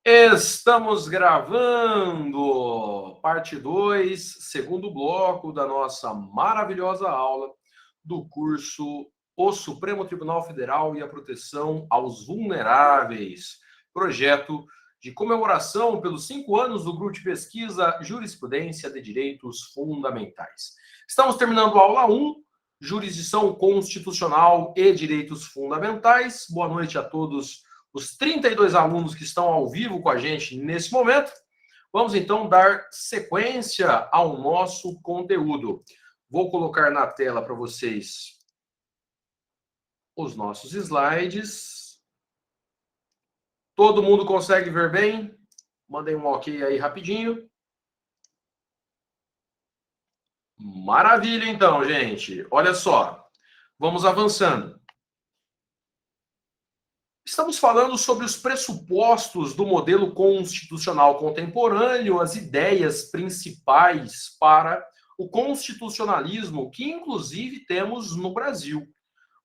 Estamos gravando parte 2, segundo bloco da nossa maravilhosa aula do curso O Supremo Tribunal Federal e a Proteção aos Vulneráveis, projeto de comemoração pelos 5 anos do Grupo de Pesquisa Jurisprudência de Direitos Fundamentais. Estamos terminando a aula 1, Jurisdição Constitucional e Direitos Fundamentais. Boa noite a todos os 32 alunos que estão ao vivo com a gente nesse momento. Vamos então dar sequência ao nosso conteúdo. Vou colocar na tela para vocês os nossos slides. Todo mundo consegue ver bem? Mandem um ok aí rapidinho. Maravilha, então, gente. Olha só. Vamos avançando. Estamos falando sobre os pressupostos do modelo constitucional contemporâneo, as ideias principais para o constitucionalismo que, inclusive, temos no Brasil.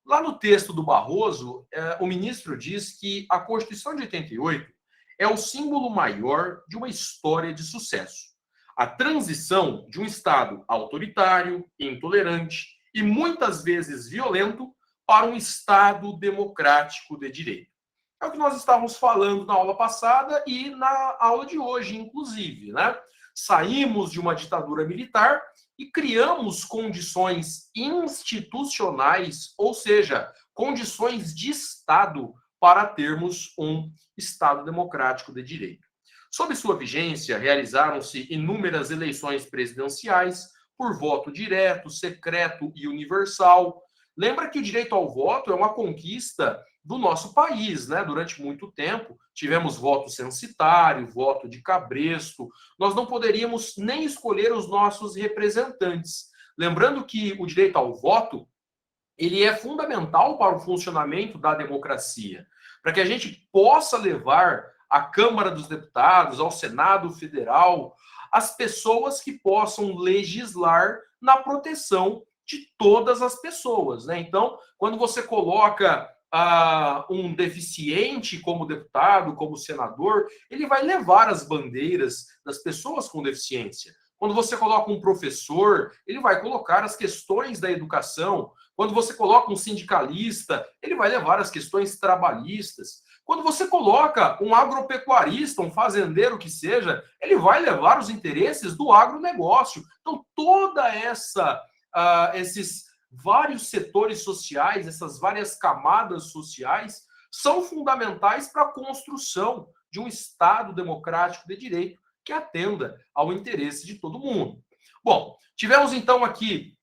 Lá no texto do Barroso, o ministro diz que a Constituição de 88 é o símbolo maior de uma história de sucesso. A transição de um Estado autoritário, intolerante e muitas vezes violento para um Estado democrático de direito. É o que nós estávamos falando na aula passada e na aula de hoje, inclusive, né? Saímos de uma ditadura militar e criamos condições institucionais, ou seja, condições de Estado para termos um Estado democrático de direito. Sob sua vigência, realizaram-se inúmeras eleições presidenciais por voto direto, secreto e universal. Lembra que o direito ao voto é uma conquista do nosso país, né? Durante muito tempo, tivemos voto censitário, voto de cabresto, nós não poderíamos nem escolher os nossos representantes. Lembrando que o direito ao voto, ele é fundamental para o funcionamento da democracia, para que a gente possa levar à Câmara dos Deputados, ao Senado Federal, as pessoas que possam legislar na proteção de todas as pessoas, né? Então, quando você coloca um deficiente como deputado, como senador, ele vai levar as bandeiras das pessoas com deficiência. Quando você coloca um professor, ele vai colocar as questões da educação. Quando você coloca um sindicalista, ele vai levar as questões trabalhistas. Quando você coloca um agropecuarista, um fazendeiro que seja, ele vai levar os interesses do agronegócio. Então, toda esses vários setores sociais, essas várias camadas sociais, são fundamentais para a construção de um Estado democrático de direito que atenda ao interesse de todo mundo. Bom, tivemos então aqui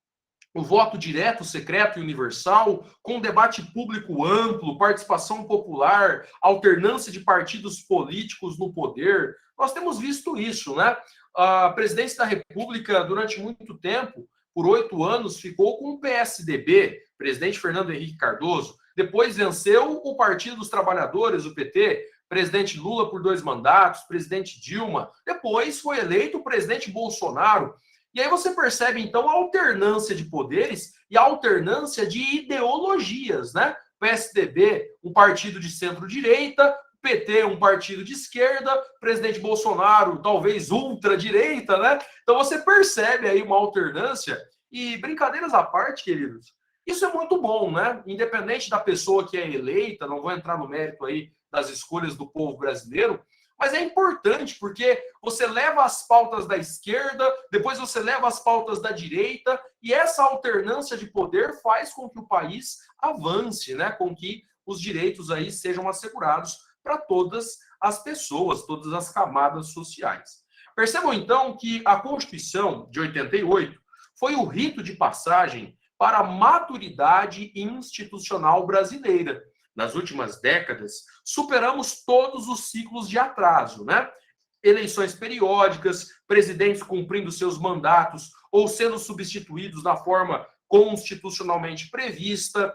o voto direto, secreto e universal, com debate público amplo, participação popular, alternância de partidos políticos no poder. Nós temos visto isso, né? A presidência da República, durante muito tempo, por 8 anos, ficou com o PSDB, presidente Fernando Henrique Cardoso. Depois venceu o Partido dos Trabalhadores, o PT, presidente Lula por 2 mandatos, presidente Dilma. Depois foi eleito o presidente Bolsonaro. E aí você percebe, então, a alternância de poderes e a alternância de ideologias, né? PSDB, um partido de centro-direita, PT, um partido de esquerda, presidente Bolsonaro, talvez ultradireita, né? Então você percebe aí uma alternância. E brincadeiras à parte, queridos, isso é muito bom, né? Independente da pessoa que é eleita, não vou entrar no mérito aí das escolhas do povo brasileiro, mas é importante porque você leva as pautas da esquerda, depois você leva as pautas da direita, e essa alternância de poder faz com que o país avance, né? Com que os direitos aí sejam assegurados para todas as pessoas, todas as camadas sociais. Percebam então que a Constituição de 88 foi o rito de passagem para a maturidade institucional brasileira. Nas últimas décadas, superamos todos os ciclos de atraso, né? Eleições periódicas, presidentes cumprindo seus mandatos ou sendo substituídos da forma constitucionalmente prevista.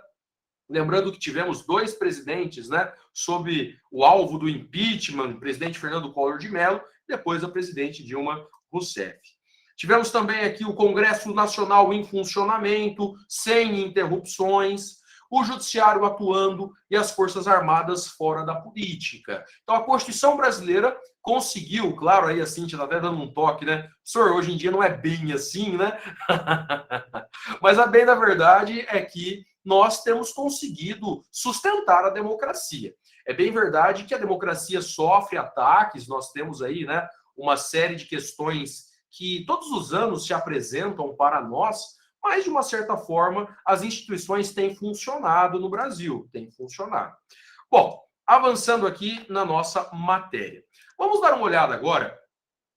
Lembrando que tivemos 2 presidentes, né, sob o alvo do impeachment, o presidente Fernando Collor de Mello, depois a presidente Dilma Rousseff. Tivemos também aqui o Congresso Nacional em funcionamento, sem interrupções. o judiciário atuando e as forças armadas fora da política. Então, a Constituição brasileira conseguiu, claro, aí a Cíntia está até dando um toque, né? Senhor, hoje em dia não é bem assim, né? Mas a bem da verdade é que nós temos conseguido sustentar a democracia. É bem verdade que a democracia sofre ataques, nós temos aí, né, uma série de questões que todos os anos se apresentam para nós, mas, de uma certa forma, as instituições têm funcionado no Brasil, têm funcionado. Bom, avançando aqui na nossa matéria. Vamos dar uma olhada agora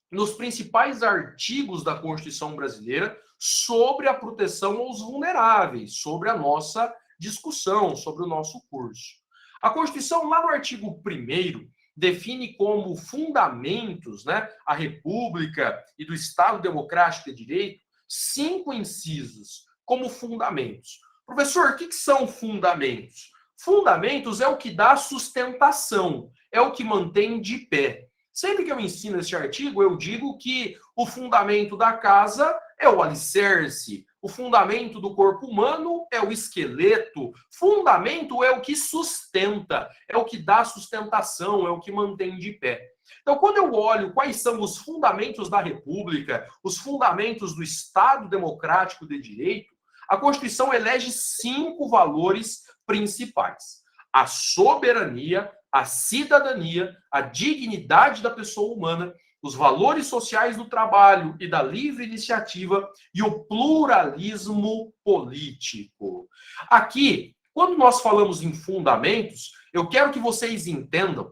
nos principais artigos da Constituição brasileira sobre a proteção aos vulneráveis, sobre a nossa discussão, sobre o nosso curso. A Constituição, lá no artigo 1º, define como fundamentos, né, a República e do Estado Democrático de Direito, 5 incisos como fundamentos. Professor, o que são fundamentos? Fundamentos é o que dá sustentação, é o que mantém de pé. Sempre que eu ensino esse artigo, eu digo que o fundamento da casa é o alicerce, o fundamento do corpo humano é o esqueleto, fundamento é o que sustenta, é o que dá sustentação, é o que mantém de pé. Então, quando eu olho quais são os fundamentos da República, os fundamentos do Estado Democrático de Direito, a Constituição elege 5 valores principais: a soberania, a cidadania, a dignidade da pessoa humana, os valores sociais do trabalho e da livre iniciativa e o pluralismo político. Aqui, quando nós falamos em fundamentos, eu quero que vocês entendam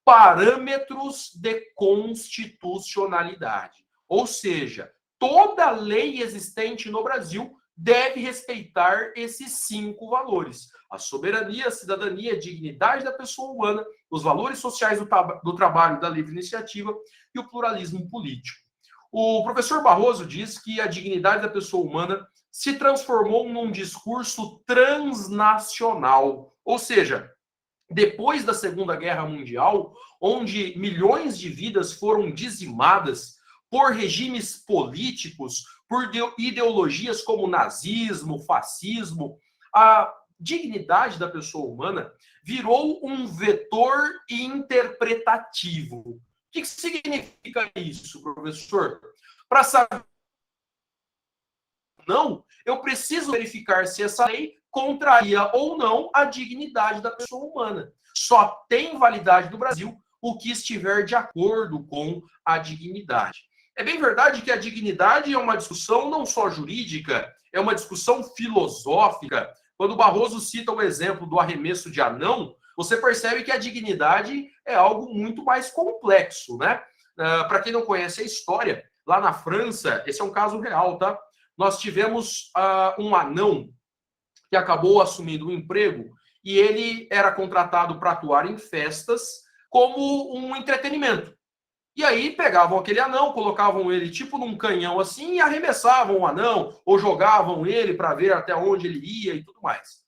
parâmetros de constitucionalidade. Ou seja, toda lei existente no Brasil deve respeitar esses 5 valores: a soberania, a cidadania, a dignidade da pessoa humana, os valores sociais do trabalho e da livre iniciativa e o pluralismo político. O professor Barroso diz que a dignidade da pessoa humana se transformou num discurso transnacional, ou seja, depois da Segunda Guerra Mundial, onde milhões de vidas foram dizimadas por regimes políticos, por ideologias como nazismo, fascismo, a dignidade da pessoa humana virou um vetor interpretativo. O que significa isso, professor? Para saber não, eu preciso verificar se essa lei contraria ou não a dignidade da pessoa humana. Só tem validade no Brasil o que estiver de acordo com a dignidade. É bem verdade que a dignidade é uma discussão não só jurídica, é uma discussão filosófica. Quando Barroso cita o exemplo do arremesso de anão, você percebe que a dignidade é algo muito mais complexo, né? Para quem não conhece a história, lá na França, esse é um caso real, tá? Nós tivemos um anão que acabou assumindo um emprego e ele era contratado para atuar em festas como um entretenimento. E aí pegavam aquele anão, colocavam ele tipo num canhão assim e arremessavam o anão ou jogavam ele para ver até onde ele ia e tudo mais.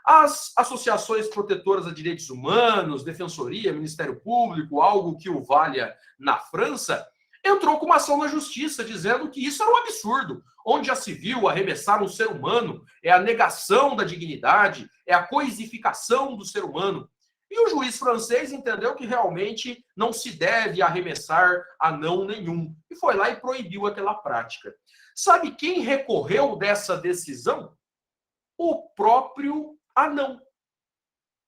As associações protetoras a direitos humanos, Defensoria, Ministério Público, algo que o valha na França, entrou com uma ação na justiça dizendo que isso era um absurdo. Onde já se viu arremessar um ser humano é a negação da dignidade, é a coisificação do ser humano. E o juiz francês entendeu que realmente não se deve arremessar anão nenhum. E foi lá e proibiu aquela prática. Sabe quem recorreu dessa decisão? O próprio anão.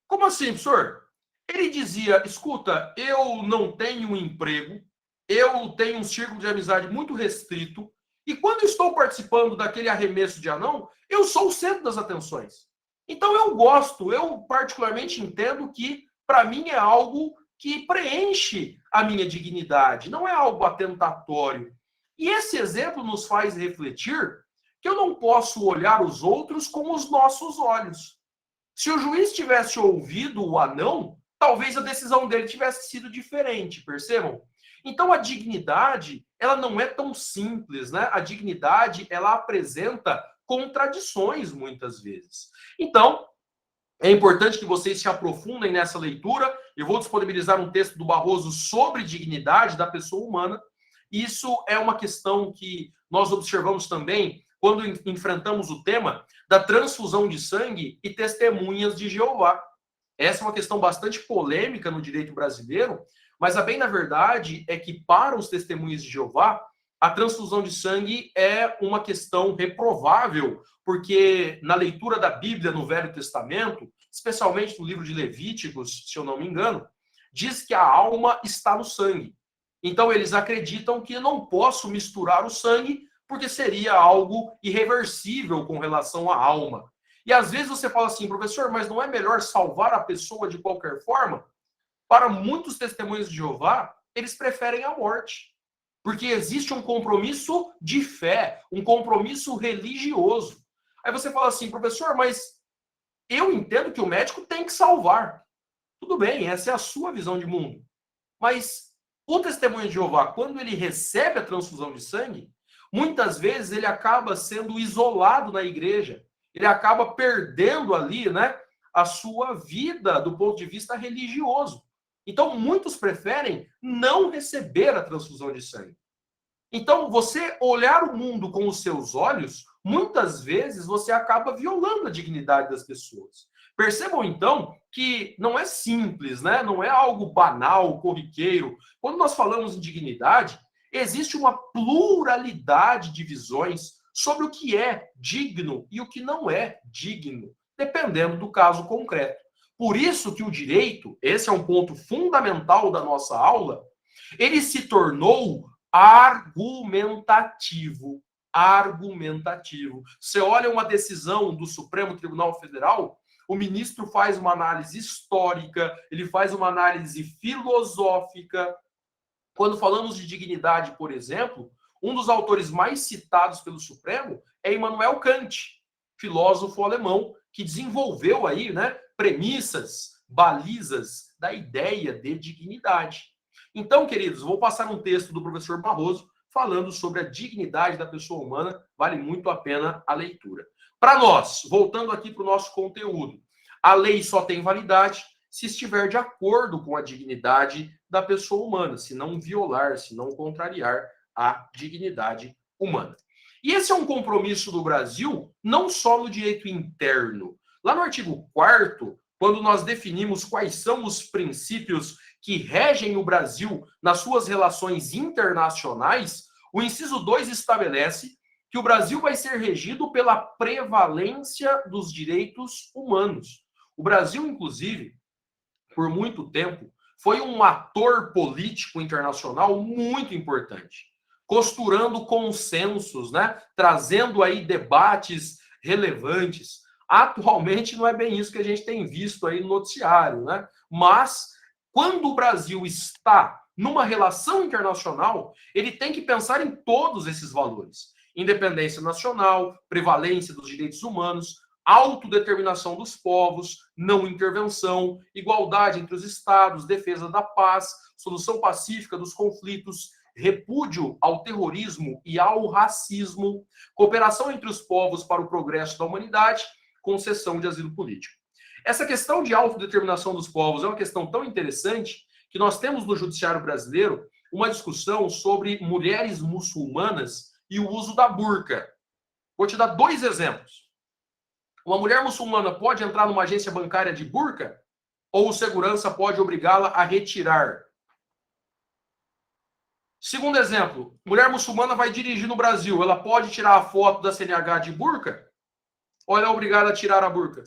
Como assim, professor? Ele dizia, escuta, eu não tenho um emprego, eu tenho um círculo de amizade muito restrito, e quando estou participando daquele arremesso de anão, eu sou o centro das atenções. Então eu particularmente entendo que, para mim, é algo que preenche a minha dignidade, não é algo atentatório. E esse exemplo nos faz refletir que eu não posso olhar os outros com os nossos olhos. Se o juiz tivesse ouvido o anão, talvez a decisão dele tivesse sido diferente, percebam? Então a dignidade, ela não é tão simples, né? A dignidade, ela apresenta contradições muitas vezes. Então, é importante que vocês se aprofundem nessa leitura. Eu vou disponibilizar um texto do Barroso sobre dignidade da pessoa humana. Isso é uma questão que nós observamos também quando enfrentamos o tema da transfusão de sangue e testemunhas de Jeová. Essa é uma questão bastante polêmica no direito brasileiro, mas a bem da verdade é que para os testemunhas de Jeová, a transfusão de sangue é uma questão reprovável, porque na leitura da Bíblia no Velho Testamento, especialmente no livro de Levíticos, se eu não me engano, diz que a alma está no sangue. Então eles acreditam que eu não posso misturar o sangue, porque seria algo irreversível com relação à alma. E às vezes você fala assim, professor, mas não é melhor salvar a pessoa de qualquer forma? Para muitos testemunhas de Jeová, eles preferem a morte. Porque existe um compromisso de fé, um compromisso religioso. Aí você fala assim, professor, mas eu entendo que o médico tem que salvar. Tudo bem, essa é a sua visão de mundo. Mas o testemunho de Jeová, quando ele recebe a transfusão de sangue, muitas vezes ele acaba sendo isolado na igreja. Ele acaba perdendo ali, né, a sua vida do ponto de vista religioso. Então, muitos preferem não receber a transfusão de sangue. Então, você olhar o mundo com os seus olhos, muitas vezes você acaba violando a dignidade das pessoas. Percebam, então, que não é simples, né? Não é algo banal, corriqueiro. Quando nós falamos em dignidade, existe uma pluralidade de visões sobre o que é digno e o que não é digno, dependendo do caso concreto. Por isso que o direito, esse é um ponto fundamental da nossa aula, ele se tornou argumentativo. Argumentativo. Você olha uma decisão do Supremo Tribunal Federal, o ministro faz uma análise histórica, ele faz uma análise filosófica. Quando falamos de dignidade, por exemplo, um dos autores mais citados pelo Supremo é Immanuel Kant, filósofo alemão, que desenvolveu aí, né, premissas, balizas da ideia de dignidade. Então, queridos, vou passar um texto do professor Barroso falando sobre a dignidade da pessoa humana, vale muito a pena a leitura. Para nós, voltando aqui para o nosso conteúdo, a lei só tem validade se estiver de acordo com a dignidade da pessoa humana, se não violar, se não contrariar a dignidade humana. E esse é um compromisso do Brasil, não só no direito interno. Lá no artigo 4º, quando nós definimos quais são os princípios que regem o Brasil nas suas relações internacionais, o inciso 2 estabelece que o Brasil vai ser regido pela prevalência dos direitos humanos. O Brasil, inclusive, por muito tempo, foi um ator político internacional muito importante, costurando consensos, né? Trazendo aí debates relevantes. Atualmente não é bem isso que a gente tem visto aí no noticiário, né? Mas quando o Brasil está numa relação internacional, ele tem que pensar em todos esses valores: independência nacional, prevalência dos direitos humanos, autodeterminação dos povos, não intervenção, igualdade entre os estados, defesa da paz, solução pacífica dos conflitos, repúdio ao terrorismo e ao racismo, cooperação entre os povos para o progresso da humanidade, concessão de asilo político. Essa questão de autodeterminação dos povos é uma questão tão interessante que nós temos no judiciário brasileiro uma discussão sobre mulheres muçulmanas e o uso da burca. Vou te dar 2 exemplos. Uma mulher muçulmana pode entrar numa agência bancária de burca ou o segurança pode obrigá-la a retirar? Segundo exemplo, mulher muçulmana vai dirigir no Brasil, ela pode tirar a foto da CNH de burca ou ela é obrigada a tirar a burca?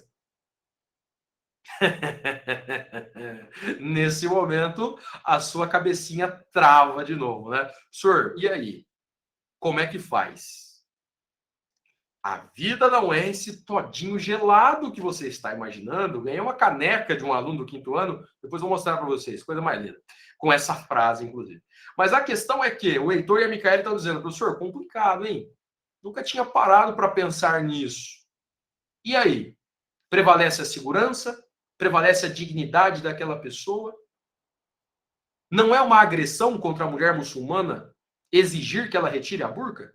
Nesse momento, a sua cabecinha trava de novo, né? Senhor, e aí? Como é que faz? A vida não é esse todinho gelado que você está imaginando. Ganhei uma caneca de um aluno do 5º ano, depois vou mostrar para vocês, coisa mais linda, com essa frase, inclusive. Mas a questão é que o Heitor e a Micaela estão dizendo, professor, complicado, hein? Nunca tinha parado para pensar nisso. E aí? Prevalece a segurança? Prevalece a dignidade daquela pessoa? Não é uma agressão contra a mulher muçulmana exigir que ela retire a burca?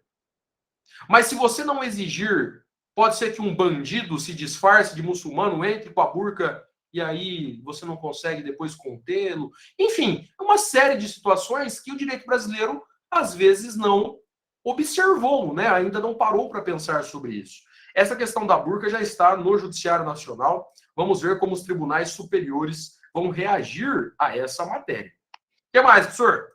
Mas se você não exigir, pode ser que um bandido se disfarce de muçulmano, entre com a burca e aí você não consegue depois contê-lo. Enfim, é uma série de situações que o direito brasileiro às vezes não observou, né? Ainda não parou para pensar sobre isso. Essa questão da burca já está no Judiciário Nacional. Vamos ver como os tribunais superiores vão reagir a essa matéria. O que mais, professor?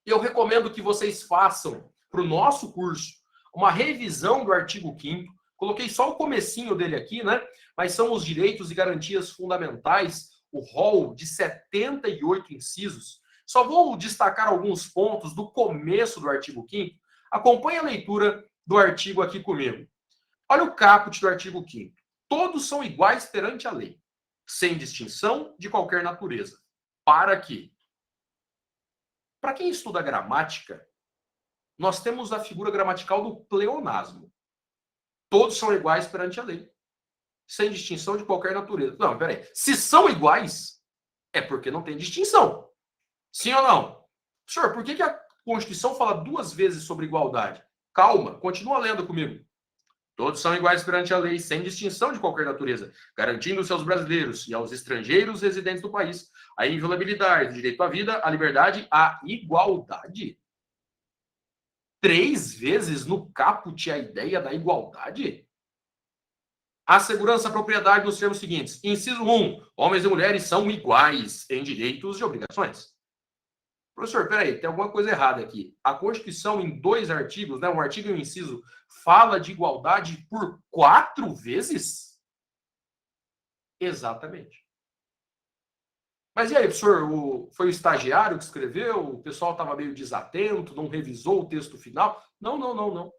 Eu recomendo que vocês façam para o nosso curso uma revisão do artigo 5º. Coloquei só o comecinho dele aqui, né? Mas são os direitos e garantias fundamentais, o rol de 78 incisos. Só vou destacar alguns pontos do começo do artigo 5º. Acompanhe a leitura do artigo aqui comigo. Olha o caput do artigo 5º. Todos são iguais perante a lei, sem distinção de qualquer natureza. Para quê? Para quem estuda gramática, nós temos a figura gramatical do pleonasmo. Todos são iguais perante a lei, sem distinção de qualquer natureza. Não, peraí. Se são iguais, é porque não tem distinção. Sim ou não? Senhor, por que a Constituição fala 2 vezes sobre igualdade? Calma, continua lendo comigo. Todos são iguais perante a lei, sem distinção de qualquer natureza, garantindo-se aos brasileiros e aos estrangeiros residentes do país a inviolabilidade, o direito à vida, à liberdade, à igualdade. 3 vezes no caput a ideia da igualdade? A segurança, a propriedade nos termos seguintes. Inciso 1. Homens e mulheres são iguais em direitos e obrigações. Professor, peraí, tem alguma coisa errada aqui. A Constituição, em 2 artigos, né, um artigo e um inciso, fala de igualdade por 4 vezes? Exatamente. Mas e aí, professor, foi o estagiário que escreveu? O pessoal estava meio desatento, não revisou o texto final? Não.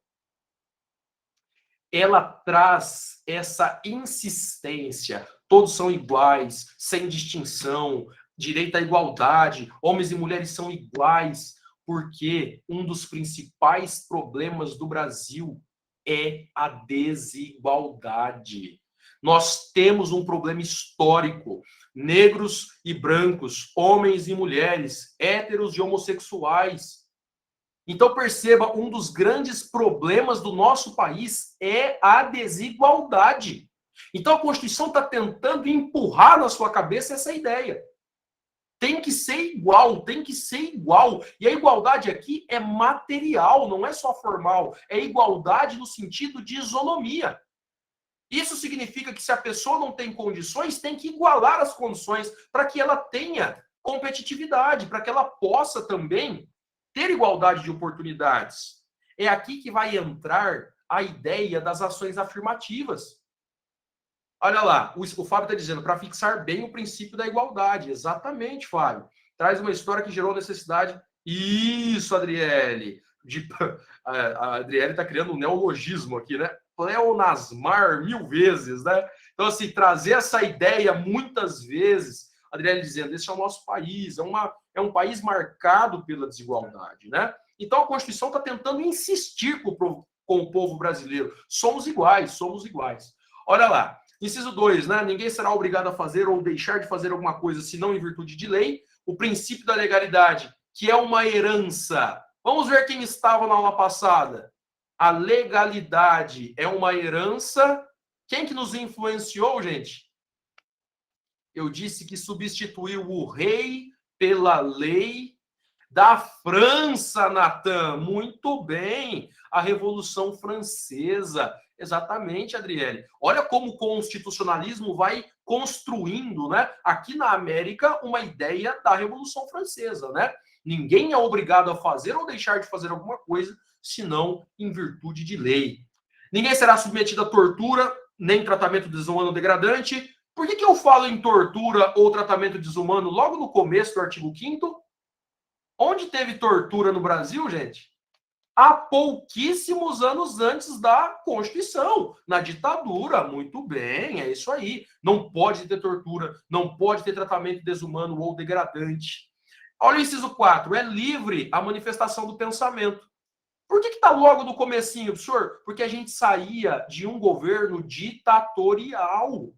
Ela traz essa insistência. Todos são iguais, sem distinção, direito à igualdade, homens e mulheres são iguais, porque um dos principais problemas do Brasil é a desigualdade. Nós temos um problema histórico. Negros e brancos, homens e mulheres, héteros e homossexuais. Então, perceba, um dos grandes problemas do nosso país é a desigualdade. Então, a Constituição está tentando empurrar na sua cabeça essa ideia. Tem que ser igual, tem que ser igual. E a igualdade aqui é material, não é só formal. É igualdade no sentido de isonomia. Isso significa que se a pessoa não tem condições, tem que igualar as condições para que ela tenha competitividade, para que ela possa também ter igualdade de oportunidades. É aqui que vai entrar a ideia das ações afirmativas. Olha lá, o Fábio está dizendo, para fixar bem o princípio da igualdade. Exatamente, Fábio. Traz uma história que gerou necessidade. Isso, Adriele. A Adriele está criando um neologismo aqui, né? Pleonasmar 1000 vezes, né? Então, assim, trazer essa ideia muitas vezes, Adriele dizendo, esse é o nosso país, é um país marcado pela desigualdade, né? Então, a Constituição está tentando insistir com o povo brasileiro. Somos iguais, somos iguais. Olha lá, inciso 2, né? Ninguém será obrigado a fazer ou deixar de fazer alguma coisa, senão em virtude de lei. O princípio da legalidade, que é uma herança. Vamos ver quem estava na aula passada. A legalidade é uma herança. Quem que nos influenciou, gente? Eu disse que substituiu o rei pela lei da França, Natan. Muito bem. A Revolução Francesa. Exatamente, Adriele. Olha como o constitucionalismo vai construindo, né, aqui na América, uma ideia da Revolução Francesa, né? Ninguém é obrigado a fazer ou deixar de fazer alguma coisa, senão em virtude de lei. Ninguém será submetido a tortura, nem tratamento desumano ou degradante. Por que eu falo em tortura ou tratamento desumano logo no começo do artigo 5º? Onde teve tortura no Brasil, gente? Há pouquíssimos anos antes da Constituição, na ditadura. Muito bem, é isso aí. Não pode ter tortura, não pode ter tratamento desumano ou degradante. Olha o inciso 4, é livre a manifestação do pensamento. Por que está logo no comecinho, professor? Porque a gente saía de um governo ditatorial.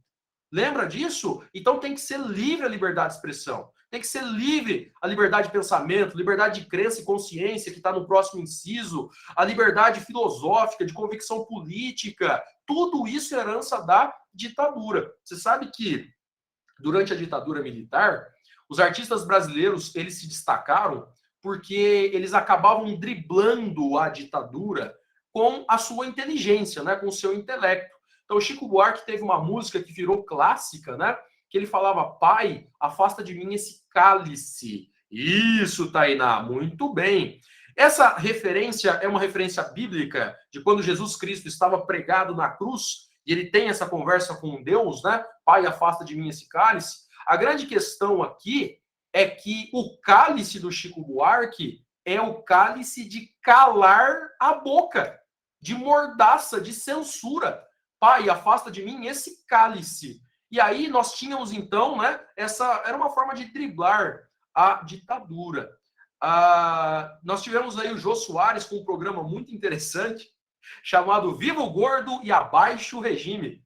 Lembra disso? Então tem que ser livre a liberdade de expressão. Tem que ser livre a liberdade de pensamento, liberdade de crença e consciência, que está no próximo inciso, a liberdade filosófica, de convicção política. Tudo isso é herança da ditadura. Você sabe que, durante a ditadura militar, os artistas brasileiros eles se destacaram porque eles acabavam driblando a ditadura com a sua inteligência, né, com o seu intelecto. Então, o Chico Buarque teve uma música que virou clássica, né, que ele falava: pai, afasta de mim esse cálice. Isso, Tainá, muito bem. Essa referência é uma referência bíblica de quando Jesus Cristo estava pregado na cruz e ele tem essa conversa com Deus, né? Pai, afasta de mim esse cálice. A grande questão aqui é que o cálice do Chico Buarque é o cálice de calar a boca, de mordaça, de censura. Pai, afasta de mim esse cálice. E aí nós tínhamos então, né? Essa era uma forma de driblar a ditadura. Nós tivemos aí o Jô Soares com um programa muito interessante chamado Viva o Gordo e Abaixo o Regime.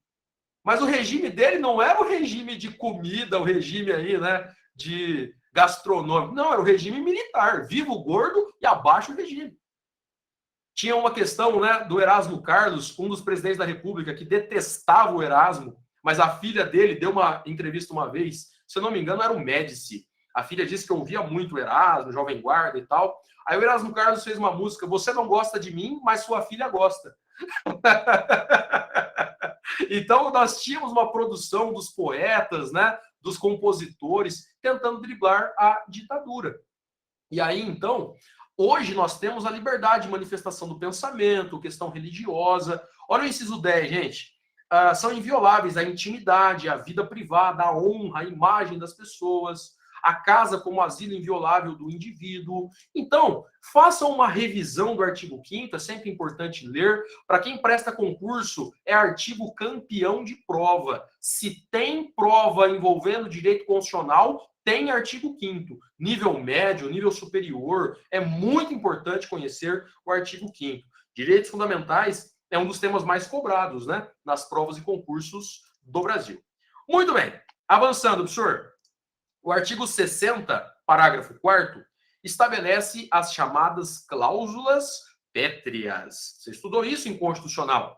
Mas o regime dele não era o regime de comida, o regime aí, né, de gastronômico. Não, era o regime militar. Viva o gordo e abaixo o regime. Tinha uma questão, né, do Erasmo Carlos, um dos presidentes da República, que detestava o Erasmo, mas a filha dele deu uma entrevista uma vez, se eu não me engano, era o Médici. A filha disse que ouvia muito o Erasmo, Jovem Guarda e tal. Aí o Erasmo Carlos fez uma música: você não gosta de mim, mas sua filha gosta. Então, nós tínhamos uma produção dos poetas, né, dos compositores, tentando driblar a ditadura. E aí, então, hoje nós temos a liberdade de manifestação do pensamento, questão religiosa. Olha o inciso 10, gente. São invioláveis a intimidade, a vida privada, a honra, a imagem das pessoas, a casa como asilo inviolável do indivíduo. Então, façam uma revisão do artigo 5º, é sempre importante ler. Para quem presta concurso, é artigo campeão de prova. Se tem prova envolvendo direito constitucional, tem artigo 5º. Nível médio, nível superior, é muito importante conhecer o artigo 5º. Direitos fundamentais é um dos temas mais cobrados, né, nas provas e concursos do Brasil. Muito bem. Avançando, professor. O artigo 60, parágrafo 4º, estabelece as chamadas cláusulas pétreas. Você estudou isso em constitucional.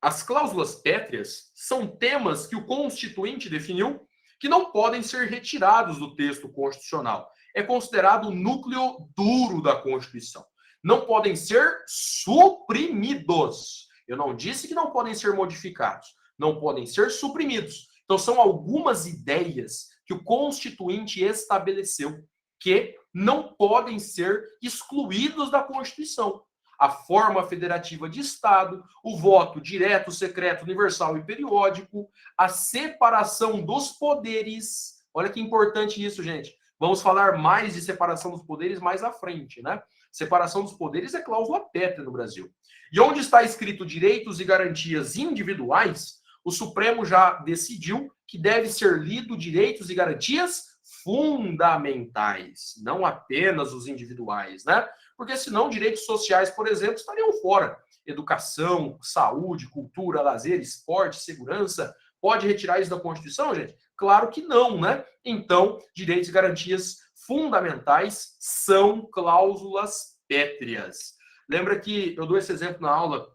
As cláusulas pétreas são temas que o Constituinte definiu que não podem ser retirados do texto constitucional. É considerado o núcleo duro da Constituição. Não podem ser suprimidos. Eu não disse que não podem ser modificados. Não podem ser suprimidos. Então, são algumas ideias que o Constituinte estabeleceu que não podem ser excluídos da Constituição. A forma federativa de Estado, o voto direto, secreto, universal e periódico, a separação dos poderes. Olha que importante isso, gente. Vamos falar mais de separação dos poderes mais à frente, né? Separação dos poderes é cláusula pétrea no Brasil. E onde está escrito direitos e garantias individuais, o Supremo já decidiu que deve ser lido direitos e garantias fundamentais, não apenas os individuais, né? Porque senão direitos sociais, por exemplo, estariam fora. Educação, saúde, cultura, lazer, esporte, segurança. Pode retirar isso da Constituição, gente? Claro que não, né? Então, direitos e garantias fundamentais são cláusulas pétreas. Lembra que eu dou esse exemplo na aula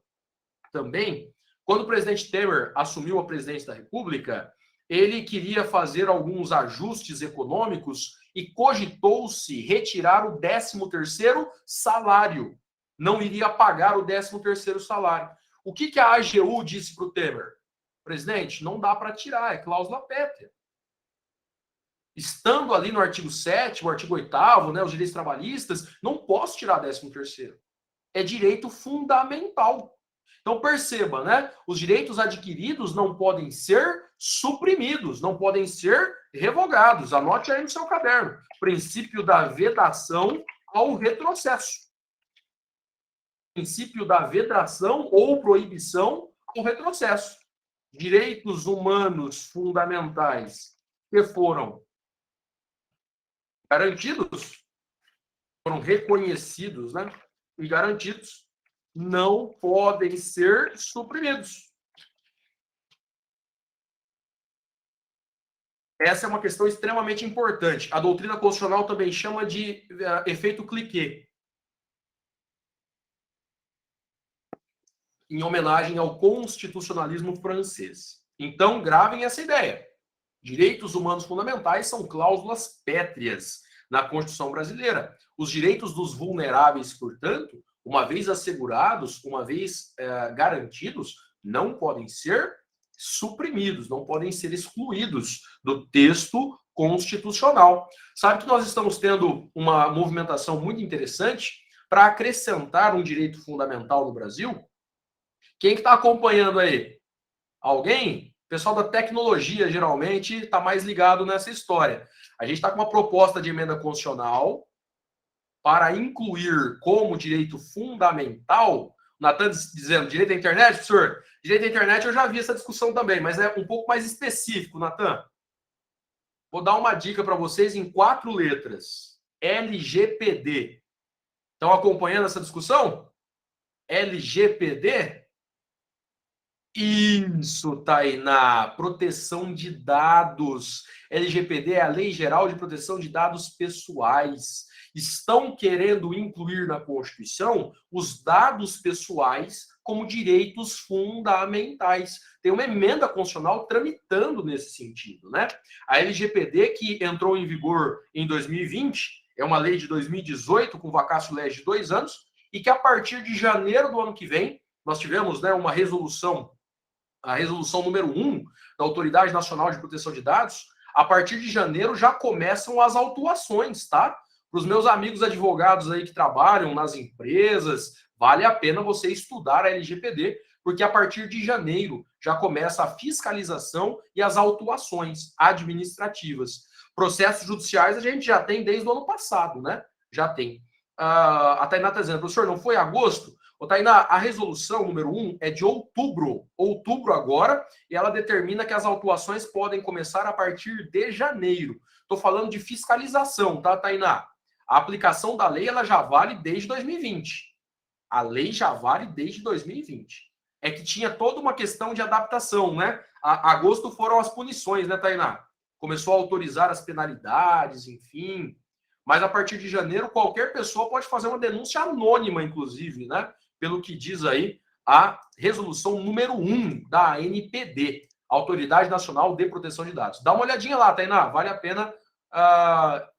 também? Quando o presidente Temer assumiu a presidência da República, ele queria fazer alguns ajustes econômicos e cogitou-se retirar o 13º salário. Não iria pagar o 13º salário. O que a AGU disse para o Temer? Presidente, não dá para tirar, é cláusula pétrea. Estando ali no artigo 7º, o artigo 8º, né, os direitos trabalhistas, não posso tirar 13º. É direito fundamental. Então, perceba, né? Os direitos adquiridos não podem ser suprimidos, não podem ser revogados. Anote aí no seu caderno. Princípio da vedação ao retrocesso. Princípio da vedação ou proibição ao retrocesso. Direitos humanos fundamentais que foram garantidos, foram reconhecidos, né? E garantidos, não podem ser suprimidos. Essa é uma questão extremamente importante. A doutrina constitucional também chama de efeito cliquet, em homenagem ao constitucionalismo francês. Então, gravem essa ideia. Direitos humanos fundamentais são cláusulas pétreas. na Constituição brasileira. Os direitos dos vulneráveis, portanto, uma vez assegurados, uma vez garantidos, não podem ser suprimidos, não podem ser excluídos do texto constitucional. Sabe que nós estamos tendo uma movimentação muito interessante para acrescentar um direito fundamental no Brasil? Quem que está acompanhando aí? Alguém? O pessoal da tecnologia, geralmente, está mais ligado nessa história. A gente está com uma proposta de emenda constitucional para incluir como direito fundamental, Natan dizendo direito à internet, professor? Direito à internet eu já vi essa discussão também, mas é um pouco mais específico, Natan. Vou dar uma dica para vocês em 4 letras. LGPD. Estão acompanhando essa discussão? LGPD? Isso, Tainá. Proteção de dados. LGPD é a Lei Geral de Proteção de Dados Pessoais. Estão querendo incluir na Constituição os dados pessoais como direitos fundamentais. Tem uma emenda constitucional tramitando nesse sentido, né? A LGPD, que entrou em vigor em 2020, é uma lei de 2018, com vacatio legis de 2 anos, e que a partir de janeiro do ano que vem, nós tivemos, né, uma resolução, a resolução número 1 da Autoridade Nacional de Proteção de Dados. A partir de janeiro já começam as autuações, tá? Para os meus amigos advogados aí que trabalham nas empresas, vale a pena você estudar a LGPD, porque a partir de janeiro já começa a fiscalização e as autuações administrativas. Processos judiciais a gente já tem desde o ano passado, né? Já tem. A Tainá está dizendo, professor, não foi agosto? Ô, Tainá, a resolução número 1 é de outubro agora, e ela determina que as autuações podem começar a partir de janeiro. Estou falando de fiscalização, tá, Tainá? A aplicação da lei ela já vale desde 2020. A lei já vale desde 2020. É que tinha toda uma questão de adaptação, né? Agosto foram as punições, né, Tainá? Começou a autorizar as penalidades, enfim. Mas a partir de janeiro, qualquer pessoa pode fazer uma denúncia anônima, inclusive, né? Pelo que diz aí a resolução número 1 da ANPD, Autoridade Nacional de Proteção de Dados. Dá uma olhadinha lá, Tainá, vale a pena.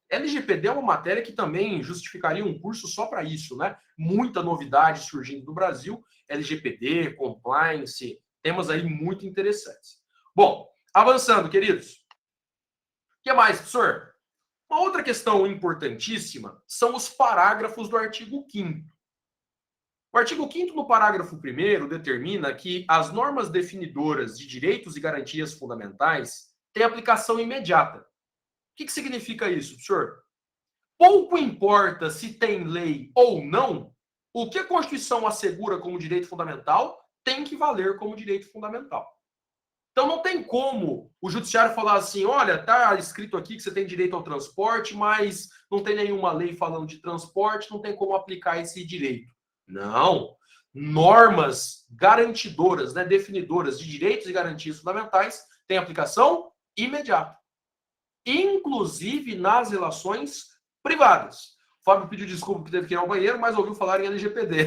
LGPD é uma matéria que também justificaria um curso só para isso, né? Muita novidade surgindo no Brasil, LGPD, compliance, temas aí muito interessantes. Bom, avançando, queridos. O que mais, professor? Uma outra questão importantíssima são os parágrafos do artigo 5º. O artigo 5º, no parágrafo 1º, determina que as normas definidoras de direitos e garantias fundamentais têm aplicação imediata. O que significa isso, professor? Pouco importa se tem lei ou não, o que a Constituição assegura como direito fundamental tem que valer como direito fundamental. Então não tem como o judiciário falar assim, olha, tá escrito aqui que você tem direito ao transporte, mas não tem nenhuma lei falando de transporte, não tem como aplicar esse direito. Não. Normas garantidoras, né, definidoras de direitos e garantias fundamentais têm aplicação imediata. Inclusive nas relações privadas. O Fábio pediu desculpa que teve que ir ao banheiro, mas ouviu falar em LGPD.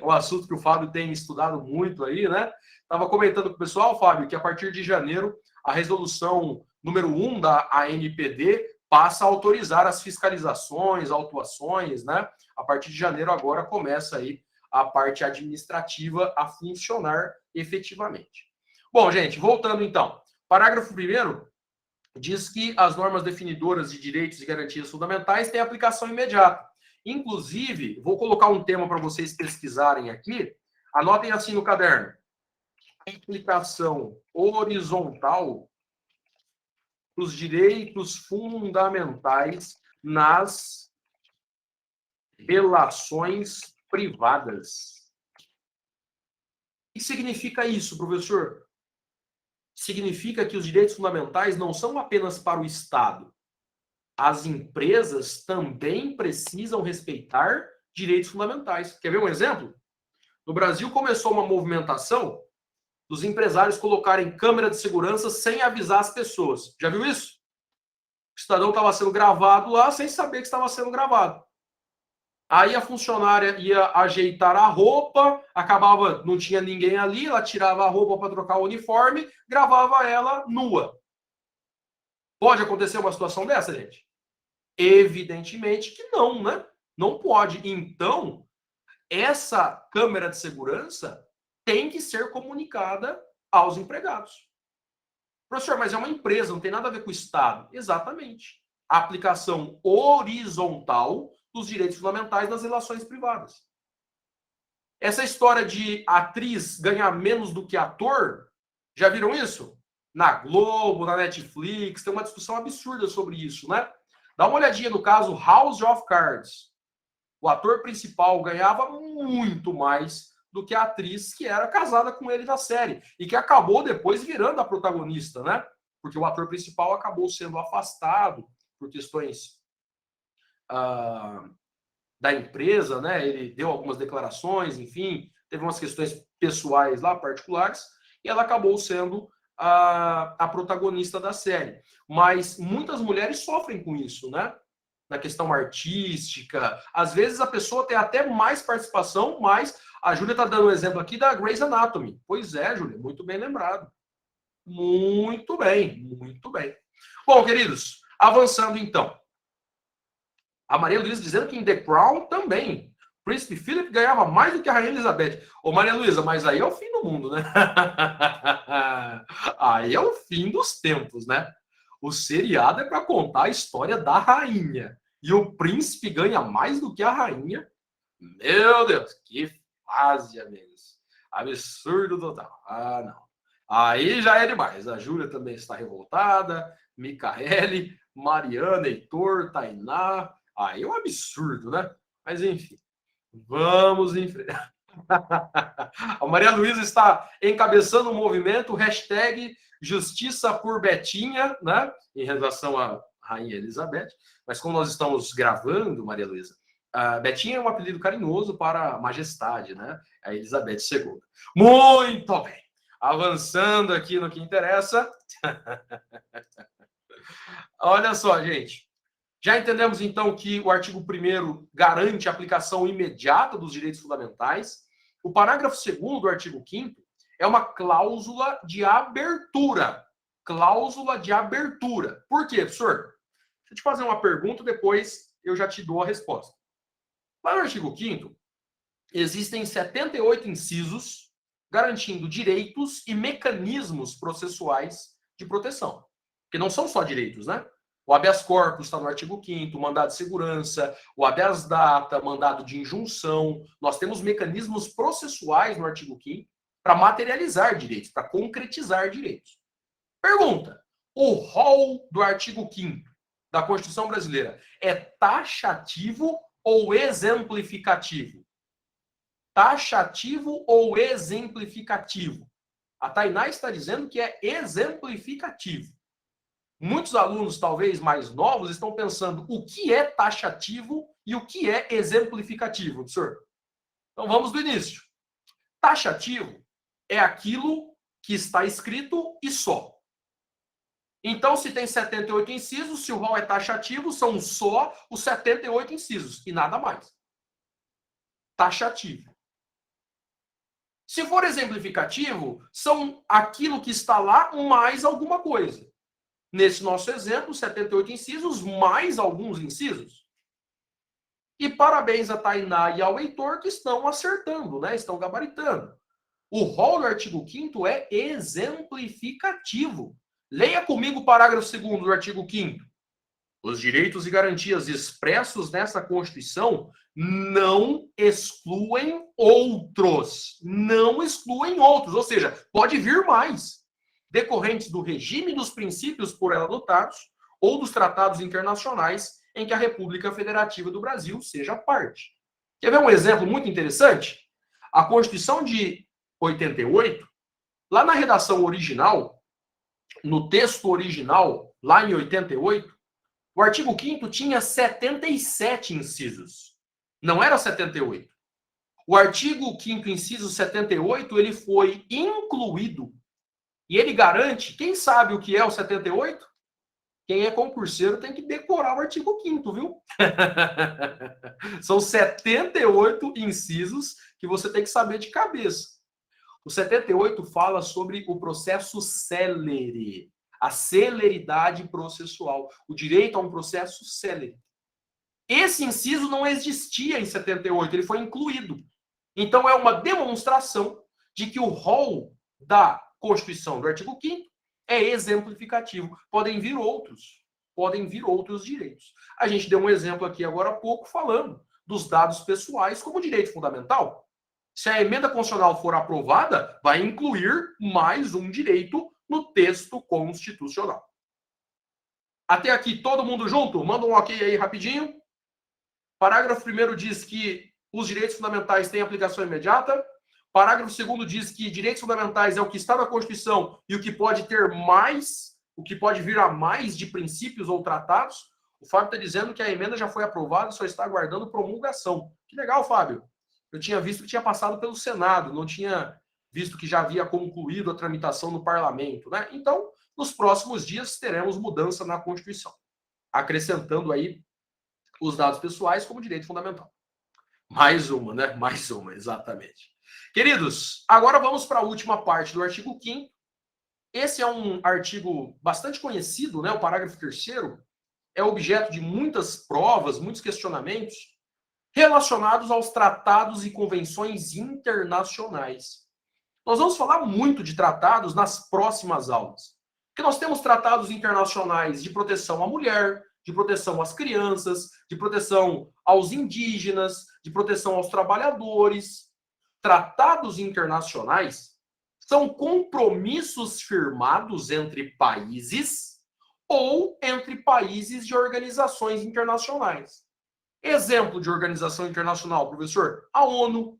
Um assunto que o Fábio tem estudado muito aí, né? Estava comentando com o pessoal, Fábio, que a partir de janeiro a resolução número 1 da ANPD passa a autorizar as fiscalizações, autuações, né? A partir de janeiro agora começa aí a parte administrativa a funcionar efetivamente. Bom, gente, voltando então. Parágrafo 1º diz que as normas definidoras de direitos e garantias fundamentais têm aplicação imediata. Inclusive, vou colocar um tema para vocês pesquisarem aqui. Anotem assim no caderno. Aplicação horizontal dos direitos fundamentais nas relações privadas. O que significa isso, professor? Significa que os direitos fundamentais não são apenas para o Estado. As empresas também precisam respeitar direitos fundamentais. Quer ver um exemplo? No Brasil começou uma movimentação dos empresários colocarem câmera de segurança sem avisar as pessoas. Já viu isso? O cidadão estava sendo gravado lá sem saber que estava sendo gravado. Aí a funcionária ia ajeitar a roupa, acabava, não tinha ninguém ali, ela tirava a roupa para trocar o uniforme, gravava ela nua. Pode acontecer uma situação dessa, gente? Evidentemente que não, né? Não pode. Então, essa câmera de segurança tem que ser comunicada aos empregados. Professor, mas é uma empresa, não tem nada a ver com o Estado. Exatamente. A aplicação horizontal dos direitos fundamentais nas relações privadas. Essa história de atriz ganhar menos do que ator, já viram isso? Na Globo, na Netflix, tem uma discussão absurda sobre isso, né? Dá uma olhadinha no caso House of Cards. O ator principal ganhava muito mais do que a atriz que era casada com ele na série e que acabou depois virando a protagonista, né? Porque o ator principal acabou sendo afastado por questões da empresa, né? Ele deu algumas declarações, enfim, teve umas questões pessoais lá, particulares, e ela acabou sendo a protagonista da série. Mas muitas mulheres sofrem com isso, né? Na questão artística. Às vezes a pessoa tem até mais participação, mas a Júlia está dando um exemplo aqui da Grey's Anatomy. Pois é, Júlia, muito bem lembrado. Muito bem, muito bem. Bom, queridos, avançando então. A Maria Luísa dizendo que em The Crown também. Príncipe Philip ganhava mais do que a Rainha Elizabeth. Ô, Maria Luísa, mas aí é o fim do mundo, né? Aí é o fim dos tempos, né? O seriado é para contar a história da rainha. E o príncipe ganha mais do que a rainha. Meu Deus, que fase, amigos. Absurdo total. Ah, não. Aí já é demais. A Júlia também está revoltada. Micaele, Mariana, Heitor, Tainá. Aí é um absurdo, né? Mas enfim, vamos em frente. A Maria Luísa está encabeçando um movimento, hashtag Justiça por Betinha, né? Em relação à Rainha Elizabeth. Mas como nós estamos gravando, Maria Luísa, a Betinha é um apelido carinhoso para a majestade, né? A Elizabeth II. Muito bem. Avançando aqui no que interessa. Olha só, gente. Já entendemos, então, que o artigo 1º garante a aplicação imediata dos direitos fundamentais. O parágrafo 2º do artigo 5º é uma cláusula de abertura. Cláusula de abertura. Por quê, professor? Deixa eu te fazer uma pergunta, depois eu já te dou a resposta. Lá no artigo 5º, existem 78 incisos garantindo direitos e mecanismos processuais de proteção. Porque não são só direitos, né? O habeas corpus está no artigo 5º, o mandado de segurança, o habeas data, mandado de injunção. Nós temos mecanismos processuais no artigo 5º para materializar direitos, para concretizar direitos. Pergunta: o rol do artigo 5º da Constituição Brasileira é taxativo ou exemplificativo? Taxativo ou exemplificativo? A Tainá está dizendo que é exemplificativo. Muitos alunos, talvez mais novos, estão pensando o que é taxativo e o que é exemplificativo, professor. Então vamos do início. Taxativo é aquilo que está escrito e só. Então, se tem 78 incisos, se o rol é taxativo, são só os 78 incisos e nada mais. Taxativo. Se for exemplificativo, são aquilo que está lá mais alguma coisa. Nesse nosso exemplo, 78 incisos, mais alguns incisos. E parabéns a Tainá e ao Heitor que estão acertando, né? Estão gabaritando. O rol do artigo 5º é exemplificativo. Leia comigo o parágrafo 2º do artigo 5º. Os direitos e garantias expressos nessa Constituição não excluem outros. Não excluem outros. Ou seja, pode vir mais. Decorrentes do regime dos princípios por ela adotados ou dos tratados internacionais em que a República Federativa do Brasil seja parte. Quer ver um exemplo muito interessante? A Constituição de 88, lá na redação original, no texto original, lá em 88, o artigo 5º tinha 77 incisos. Não era 78. O artigo 5º, inciso 78, ele foi incluído. E ele garante, quem sabe o que é o 78? Quem é concurseiro tem que decorar o artigo 5º, viu? São 78 incisos que você tem que saber de cabeça. O 78 fala sobre o processo célere, a celeridade processual, o direito a um processo célere. Esse inciso não existia em 78, ele foi incluído. Então, é uma demonstração de que o rol da Constituição do artigo 5º é exemplificativo. Podem vir outros direitos. A gente deu um exemplo aqui agora há pouco falando dos dados pessoais como direito fundamental. Se a emenda constitucional for aprovada, vai incluir mais um direito no texto constitucional. Até aqui, todo mundo junto? Manda um ok aí rapidinho. Parágrafo 1º diz que os direitos fundamentais têm aplicação imediata. Parágrafo 2º diz que direitos fundamentais é o que está na Constituição e o que pode ter mais, o que pode vir a mais de princípios ou tratados. O Fábio está dizendo que a emenda já foi aprovada e só está aguardando promulgação. Que legal, Fábio. Eu tinha visto que tinha passado pelo Senado, não tinha visto que já havia concluído a tramitação no Parlamento, né? Então, nos próximos dias teremos mudança na Constituição, acrescentando aí os dados pessoais como direito fundamental. Mais uma, né? Mais uma, exatamente. Queridos, agora vamos para a última parte do artigo 5º. Esse é um artigo bastante conhecido, né? O parágrafo 3º é objeto de muitas provas, muitos questionamentos relacionados aos tratados e convenções internacionais. Nós vamos falar muito de tratados nas próximas aulas, porque nós temos tratados internacionais de proteção à mulher, de proteção às crianças, de proteção aos indígenas, de proteção aos trabalhadores. Tratados internacionais são compromissos firmados entre países ou entre países de organizações internacionais. Exemplo de organização internacional, professor: a ONU,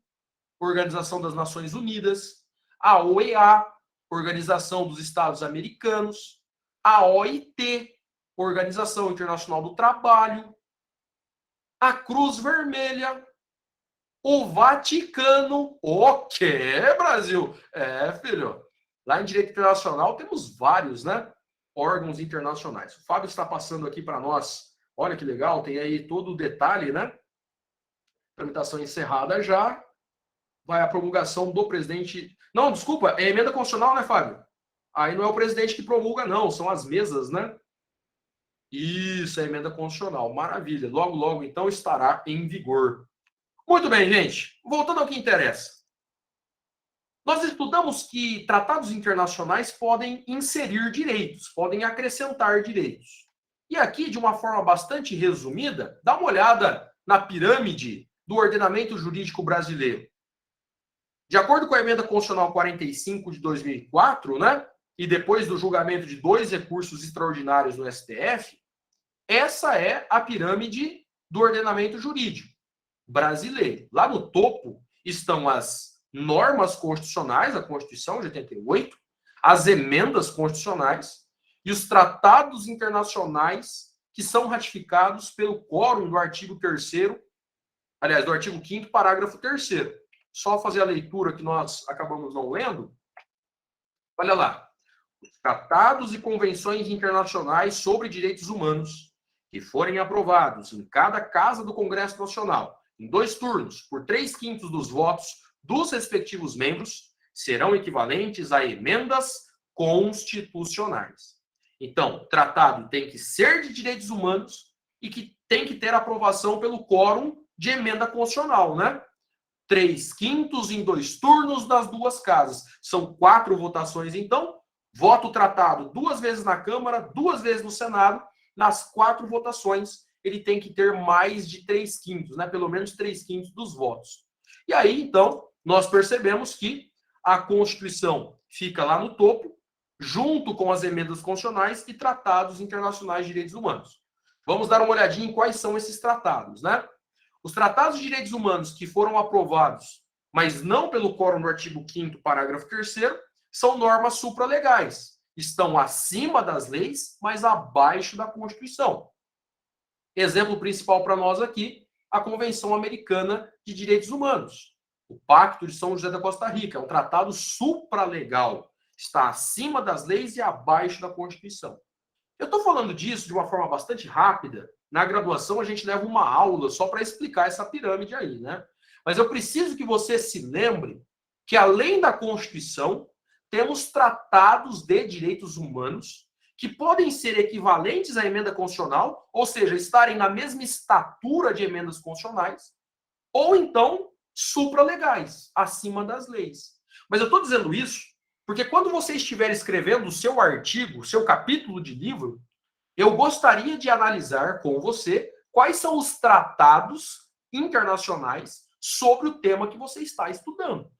Organização das Nações Unidas, a OEA, Organização dos Estados Americanos, a OIT, Organização Internacional do Trabalho, a Cruz Vermelha, o Vaticano. O quê, Brasil? É, filho. Lá em Direito Internacional temos vários, né? Órgãos internacionais. O Fábio está passando aqui para nós. Olha que legal, tem aí todo o detalhe, né? Tramitação encerrada já. Vai a promulgação do presidente. Não, desculpa, é emenda constitucional, né, Fábio? Aí não é o presidente que promulga, não, são as mesas, né? Isso, é emenda constitucional. Maravilha. Logo, logo, então, estará em vigor. Muito bem, gente. Voltando ao que interessa. Nós estudamos que tratados internacionais podem inserir direitos, podem acrescentar direitos. E aqui, de uma forma bastante resumida, dá uma olhada na pirâmide do ordenamento jurídico brasileiro. De acordo com a emenda constitucional 45 de 2004, né, e depois do julgamento de 2 recursos extraordinários no STF, essa é a pirâmide do ordenamento jurídico brasileiro. Lá no topo estão as normas constitucionais, a Constituição de 88, as emendas constitucionais e os tratados internacionais que são ratificados pelo quórum do artigo 3º, aliás, do artigo 5º, parágrafo 3º. Só fazer a leitura que nós acabamos não lendo. Olha lá. Os tratados e convenções internacionais sobre direitos humanos que forem aprovados em cada casa do Congresso Nacional, em 2 turnos, por 3/5 dos votos dos respectivos membros, serão equivalentes a emendas constitucionais. Então, tratado tem que ser de direitos humanos e que tem que ter aprovação pelo quórum de emenda constitucional, né? 3/5 em 2 turnos das 2 casas. São 4 votações, então. Voto tratado 2 vezes na Câmara, 2 vezes no Senado. Nas 4 votações, ele tem que ter mais de 3/5, né? Pelo menos 3/5 dos votos. E aí, então, nós percebemos que a Constituição fica lá no topo, junto com as emendas constitucionais e tratados internacionais de direitos humanos. Vamos dar uma olhadinha em quais são esses tratados, né? Os tratados de direitos humanos que foram aprovados, mas não pelo quórum do artigo 5º, parágrafo 3º, são normas supralegais. Estão acima das leis, mas abaixo da Constituição. Exemplo principal para nós aqui, a Convenção Americana de Direitos Humanos. O Pacto de São José da Costa Rica é um tratado supralegal. Está acima das leis e abaixo da Constituição. Eu estou falando disso de uma forma bastante rápida. Na graduação, a gente leva uma aula só para explicar essa pirâmide aí, né? Mas eu preciso que você se lembre que, além da Constituição, temos tratados de direitos humanos que podem ser equivalentes à emenda constitucional, ou seja, estarem na mesma estatura de emendas constitucionais, ou então supralegais, acima das leis. Mas eu estou dizendo isso porque quando você estiver escrevendo o seu artigo, o seu capítulo de livro, eu gostaria de analisar com você quais são os tratados internacionais sobre o tema que você está estudando.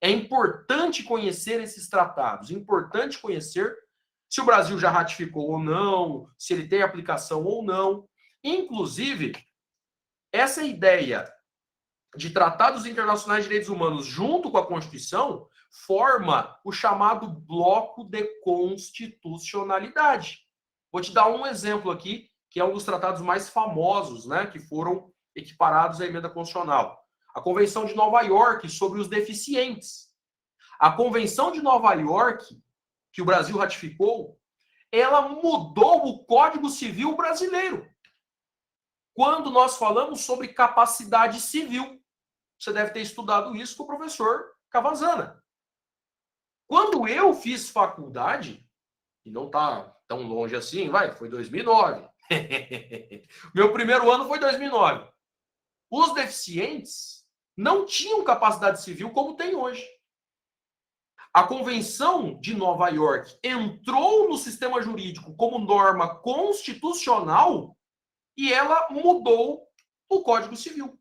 É importante conhecer esses tratados, é importante conhecer se o Brasil já ratificou ou não, se ele tem aplicação ou não. Inclusive, essa ideia de tratados internacionais de direitos humanos junto com a Constituição forma o chamado bloco de constitucionalidade. Vou te dar um exemplo aqui, que é um dos tratados mais famosos, né, que foram equiparados à emenda constitucional. A Convenção de Nova York sobre os deficientes. A Convenção de Nova York, que o Brasil ratificou, ela mudou o Código Civil brasileiro. Quando nós falamos sobre capacidade civil, você deve ter estudado isso com o professor Cavazana. Quando eu fiz faculdade, e não está tão longe assim, foi 2009. Meu primeiro ano foi 2009. Os deficientes não tinham capacidade civil como tem hoje. A Convenção de Nova York entrou no sistema jurídico como norma constitucional e ela mudou o Código Civil.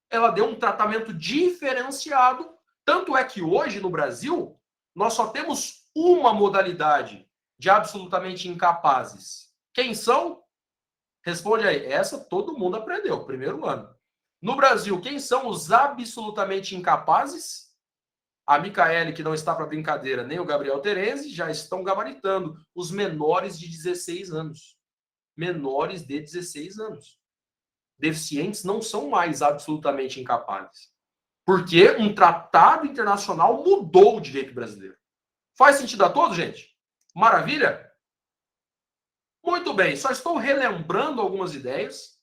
Ela deu um tratamento diferenciado, tanto é que hoje no Brasil nós só temos uma modalidade de absolutamente incapazes. Quem são? Responde aí. Essa todo mundo aprendeu, primeiro ano. No Brasil, quem são os absolutamente incapazes? A Micaele, que não está para brincadeira, nem o Gabriel Terezi, já estão gabaritando os menores de 16 anos. Menores de 16 anos. Deficientes não são mais absolutamente incapazes. Porque um tratado internacional mudou o direito brasileiro. Faz sentido a todos, gente? Maravilha? Muito bem, só estou relembrando algumas ideias.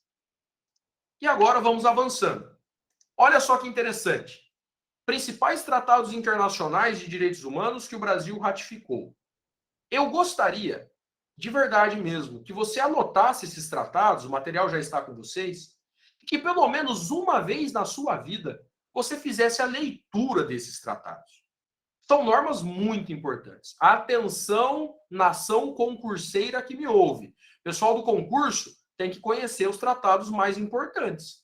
E agora vamos avançando. Olha só que interessante. Principais tratados internacionais de direitos humanos que o Brasil ratificou. Eu gostaria, de verdade mesmo, que você anotasse esses tratados, o material já está com vocês, e que pelo menos uma vez na sua vida você fizesse a leitura desses tratados. São normas muito importantes. Atenção, nação concurseira que me ouve. Pessoal do concurso tem que conhecer os tratados mais importantes,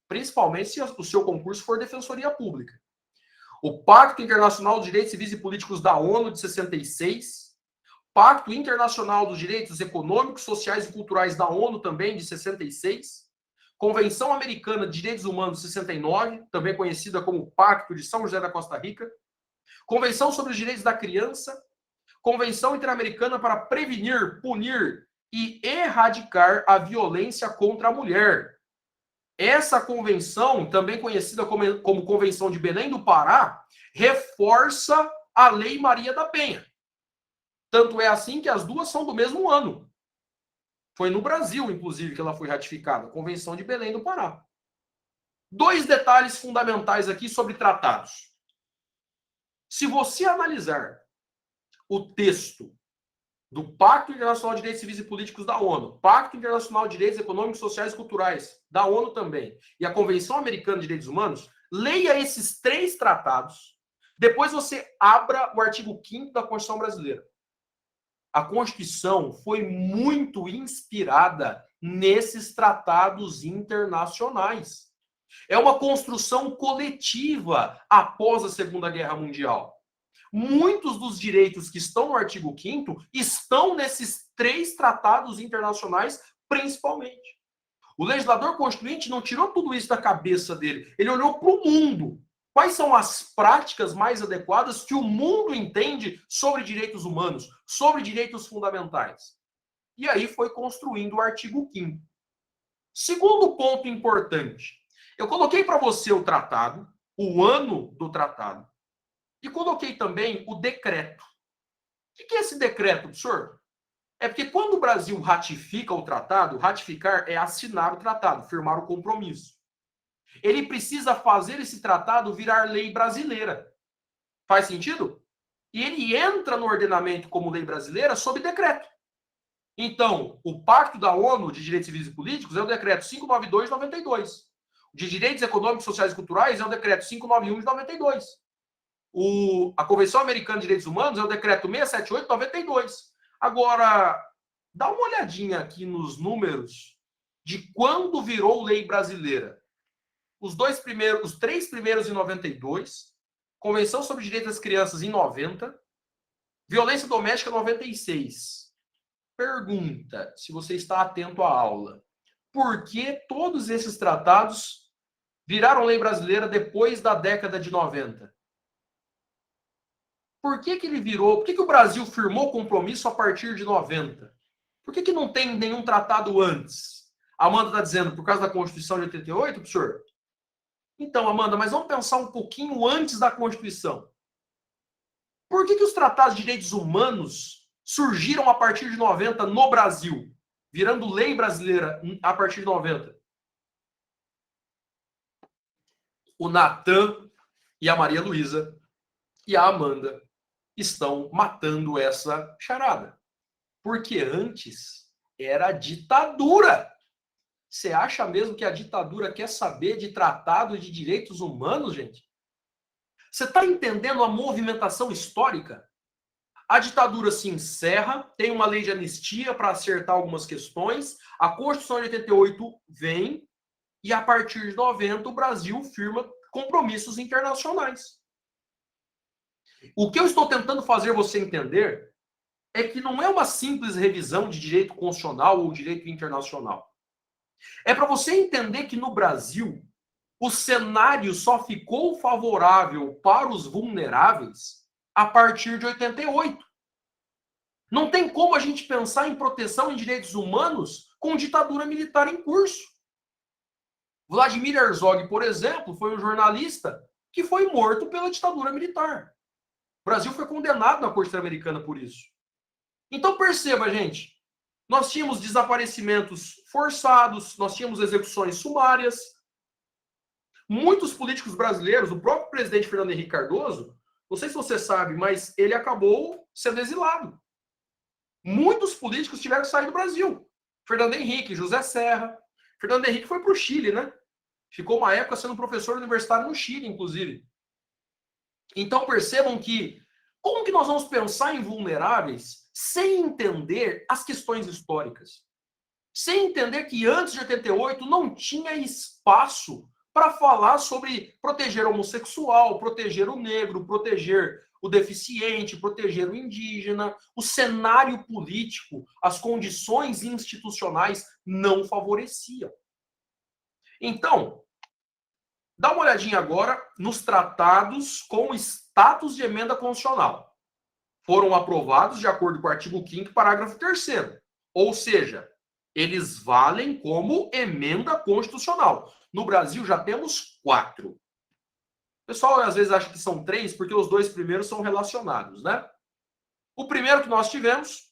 principalmente se o seu concurso for defensoria pública. O Pacto Internacional dos Direitos Civis e Políticos da ONU, de 66. Pacto Internacional dos Direitos Econômicos, Sociais e Culturais da ONU, também, de 66. Convenção Americana de Direitos Humanos, de 69, também conhecida como Pacto de São José da Costa Rica. Convenção sobre os Direitos da Criança. Convenção Interamericana para Prevenir, Punir e Erradicar a Violência contra a Mulher. Essa convenção, também conhecida como Convenção de Belém do Pará, reforça a Lei Maria da Penha. Tanto é assim que as duas são do mesmo ano. Foi no Brasil, inclusive, que ela foi ratificada, a Convenção de Belém do Pará. Dois detalhes fundamentais aqui sobre tratados. Se você analisar o texto do Pacto Internacional de Direitos Civis e Políticos da ONU, Pacto Internacional de Direitos Econômicos, Sociais e Culturais da ONU também, e a Convenção Americana de Direitos Humanos, leia esses três tratados, depois você abra o artigo 5º da Constituição Brasileira. A Constituição foi muito inspirada nesses tratados internacionais. É uma construção coletiva após a Segunda Guerra Mundial. Muitos dos direitos que estão no artigo 5º estão nesses três tratados internacionais, principalmente. O legislador constituinte não tirou tudo isso da cabeça dele. Ele olhou para o mundo. Quais são as práticas mais adequadas que o mundo entende sobre direitos humanos, sobre direitos fundamentais? E aí foi construindo o artigo 5º. Segundo ponto importante. Eu coloquei para você o tratado, o ano do tratado, e coloquei também o decreto. O que é esse decreto, professor? É porque quando o Brasil ratifica o tratado, ratificar é assinar o tratado, firmar o compromisso. Ele precisa fazer esse tratado virar lei brasileira. Faz sentido? e ele entra no ordenamento como lei brasileira sob decreto. Então, o Pacto da ONU de Direitos Civis e Políticos é o decreto 592 de 92. O de Direitos Econômicos, Sociais e Culturais é o decreto 591 de 92. A Convenção Americana de Direitos Humanos é o decreto 678 de 92. Agora, dá uma olhadinha aqui nos números de quando virou lei brasileira. Os três primeiros em 92, Convenção sobre Direitos das Crianças em 90, Violência Doméstica 96. Pergunta, se você está atento à aula, por que todos esses tratados viraram lei brasileira depois da década de 90? Por que ele virou? Por que o Brasil firmou compromisso a partir de 90? Por que não tem nenhum tratado antes? A Amanda está dizendo por causa da Constituição de 88, professor? Então, Amanda, mas vamos pensar um pouquinho antes da Constituição. Por que os tratados de direitos humanos surgiram a partir de 90 no Brasil, virando lei brasileira a partir de 90? O Natan e a Maria Luísa e a Amanda estão matando essa charada. Porque antes era ditadura. Você acha mesmo que a ditadura quer saber de tratado de direitos humanos, gente? Você está entendendo a movimentação histórica? A ditadura se encerra, tem uma lei de anistia para acertar algumas questões, a Constituição de 88 vem, e a partir de 90 o Brasil firma compromissos internacionais. O que eu estou tentando fazer você entender é que não é uma simples revisão de direito constitucional ou direito internacional. É para você entender que no Brasil o cenário só ficou favorável para os vulneráveis a partir de 88. Não tem como a gente pensar em proteção em direitos humanos com ditadura militar em curso. Vladimir Herzog, por exemplo, foi um jornalista que foi morto pela ditadura militar. O Brasil foi condenado na Corte Interamericana por isso. Então perceba, gente, nós tínhamos desaparecimentos forçados, nós tínhamos execuções sumárias. Muitos políticos brasileiros, o próprio presidente Fernando Henrique Cardoso, não sei se você sabe, mas ele acabou sendo exilado. Muitos políticos tiveram que sair do Brasil. Fernando Henrique, José Serra. Fernando Henrique foi para o Chile, né? Ficou uma época sendo professor universitário no Chile, inclusive. Então percebam que como que nós vamos pensar em vulneráveis sem entender as questões históricas? Sem entender que antes de 88 não tinha espaço para falar sobre proteger o homossexual, proteger o negro, proteger o deficiente, proteger o indígena. O cenário político, as condições institucionais não favoreciam. Então, dá uma olhadinha agora nos tratados com status de emenda constitucional. Foram aprovados de acordo com o artigo 5º, parágrafo 3º. Ou seja, eles valem como emenda constitucional. No Brasil já temos 4. O pessoal às vezes acha que são 3 porque os 2 primeiros são relacionados, né? O primeiro que nós tivemos,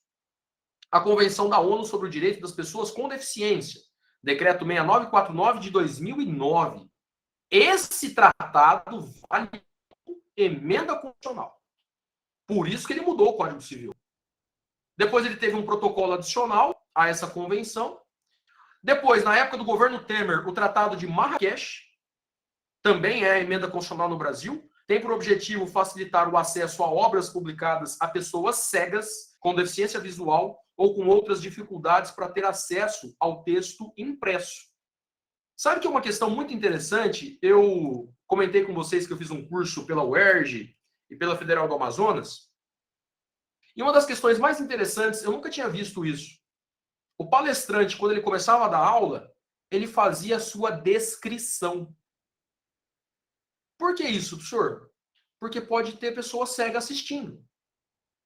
a Convenção da ONU sobre o Direito das Pessoas com Deficiência, Decreto 6949 de 2009. Esse tratado vale emenda constitucional. Por isso que ele mudou o Código Civil. Depois ele teve um protocolo adicional a essa convenção. Depois, na época do governo Temer, o Tratado de Marrakech, também é emenda constitucional no Brasil, tem por objetivo facilitar o acesso a obras publicadas a pessoas cegas, com deficiência visual ou com outras dificuldades para ter acesso ao texto impresso. Sabe que é uma questão muito interessante? Eu comentei com vocês que eu fiz um curso pela UERJ e pela Federal do Amazonas. E uma das questões mais interessantes, eu nunca tinha visto isso. O palestrante, quando ele começava a dar aula, ele fazia a sua descrição. Por que isso, professor? Porque pode ter pessoa cega assistindo.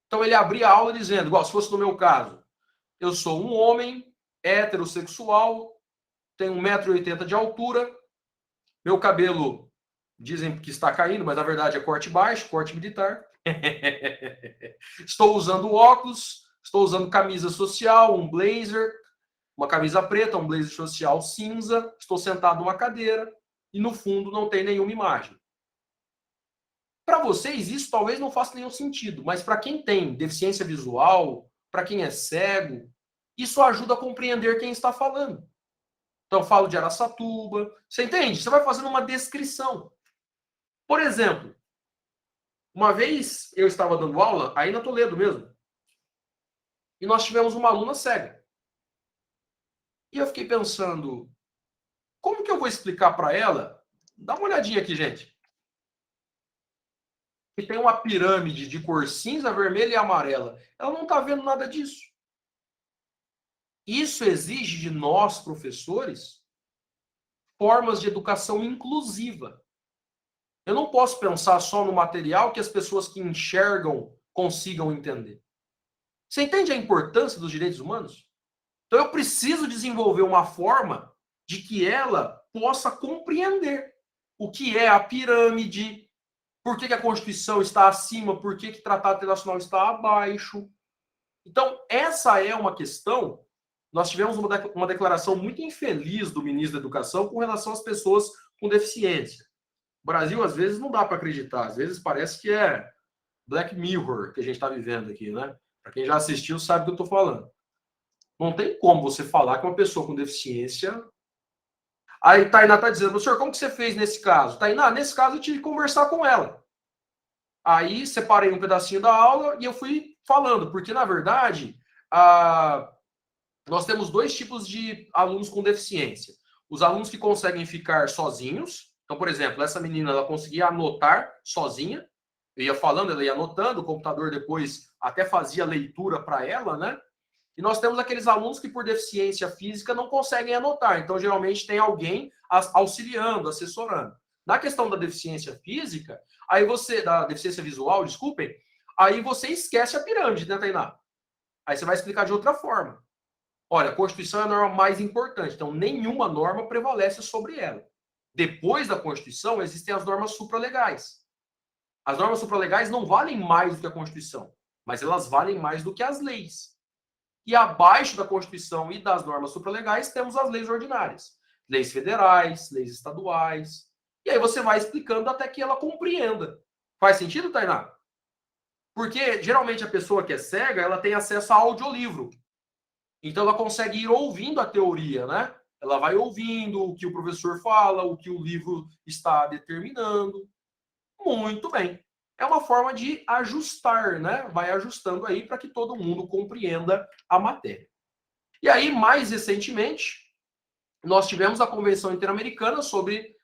Então ele abria a aula dizendo, igual se fosse no meu caso, eu sou um homem heterossexual, tenho 1,80 m de altura, meu cabelo, dizem que está caindo, mas na verdade é corte baixo, corte militar. Estou usando óculos, estou usando camisa social, um blazer, uma camisa preta, um blazer social cinza, estou sentado numa cadeira e no fundo não tem nenhuma imagem. Para vocês, isso talvez não faça nenhum sentido, mas para quem tem deficiência visual, para quem é cego, isso ajuda a compreender quem está falando. Então, eu falo de Araçatuba, você entende? Você vai fazendo uma descrição. Por exemplo, uma vez eu estava dando aula, aí na Toledo mesmo, e nós tivemos uma aluna cega. E eu fiquei pensando, como que eu vou explicar para ela? Dá uma olhadinha aqui, gente. Que tem uma pirâmide de cor cinza, vermelha e amarela. Ela não está vendo nada disso. Isso exige de nós, professores, formas de educação inclusiva. Eu não posso pensar só no material que as pessoas que enxergam consigam entender. Você entende a importância dos direitos humanos? Então eu preciso desenvolver uma forma de que ela possa compreender o que é a pirâmide, por que a Constituição está acima, por que o Tratado Internacional está abaixo. Então, essa é uma questão. Nós tivemos uma declaração muito infeliz do ministro da Educação com relação às pessoas com deficiência. O Brasil, às vezes, não dá para acreditar. Às vezes parece que é Black Mirror que a gente está vivendo aqui, né? Para quem já assistiu, sabe do que eu estou falando. Não tem como você falar que uma pessoa com deficiência... Aí Tainá está dizendo, professor, como que você fez nesse caso? Tainá, nesse caso eu tive que conversar com ela. Aí separei um pedacinho da aula e eu fui falando, porque, na verdade, nós temos dois tipos de alunos com deficiência. Os alunos que conseguem ficar sozinhos. Então, por exemplo, essa menina, ela conseguia anotar sozinha. Eu ia falando, ela ia anotando, o computador depois até fazia leitura para ela, né? E nós temos aqueles alunos que, por deficiência física, não conseguem anotar. Então, geralmente, tem alguém auxiliando, assessorando. Na questão da deficiência física, aí você, da deficiência visual, desculpem, aí você esquece a pirâmide, né, Tainá? Aí você vai explicar de outra forma. Olha, a Constituição é a norma mais importante, então nenhuma norma prevalece sobre ela. Depois da Constituição, existem as normas supralegais. As normas supralegais não valem mais do que a Constituição, mas elas valem mais do que as leis. E abaixo da Constituição e das normas supralegais, temos as leis ordinárias. Leis federais, leis estaduais. E aí você vai explicando até que ela compreenda. Faz sentido, Tainá? Porque, geralmente, a pessoa que é cega, ela tem acesso a audiolivro. Então, ela consegue ir ouvindo a teoria, né? Ela vai ouvindo o que o professor fala, o que o livro está determinando. Muito bem. É uma forma de ajustar, né? Vai ajustando aí para que todo mundo compreenda a matéria. E aí, mais recentemente, nós tivemos a Convenção Interamericana sobre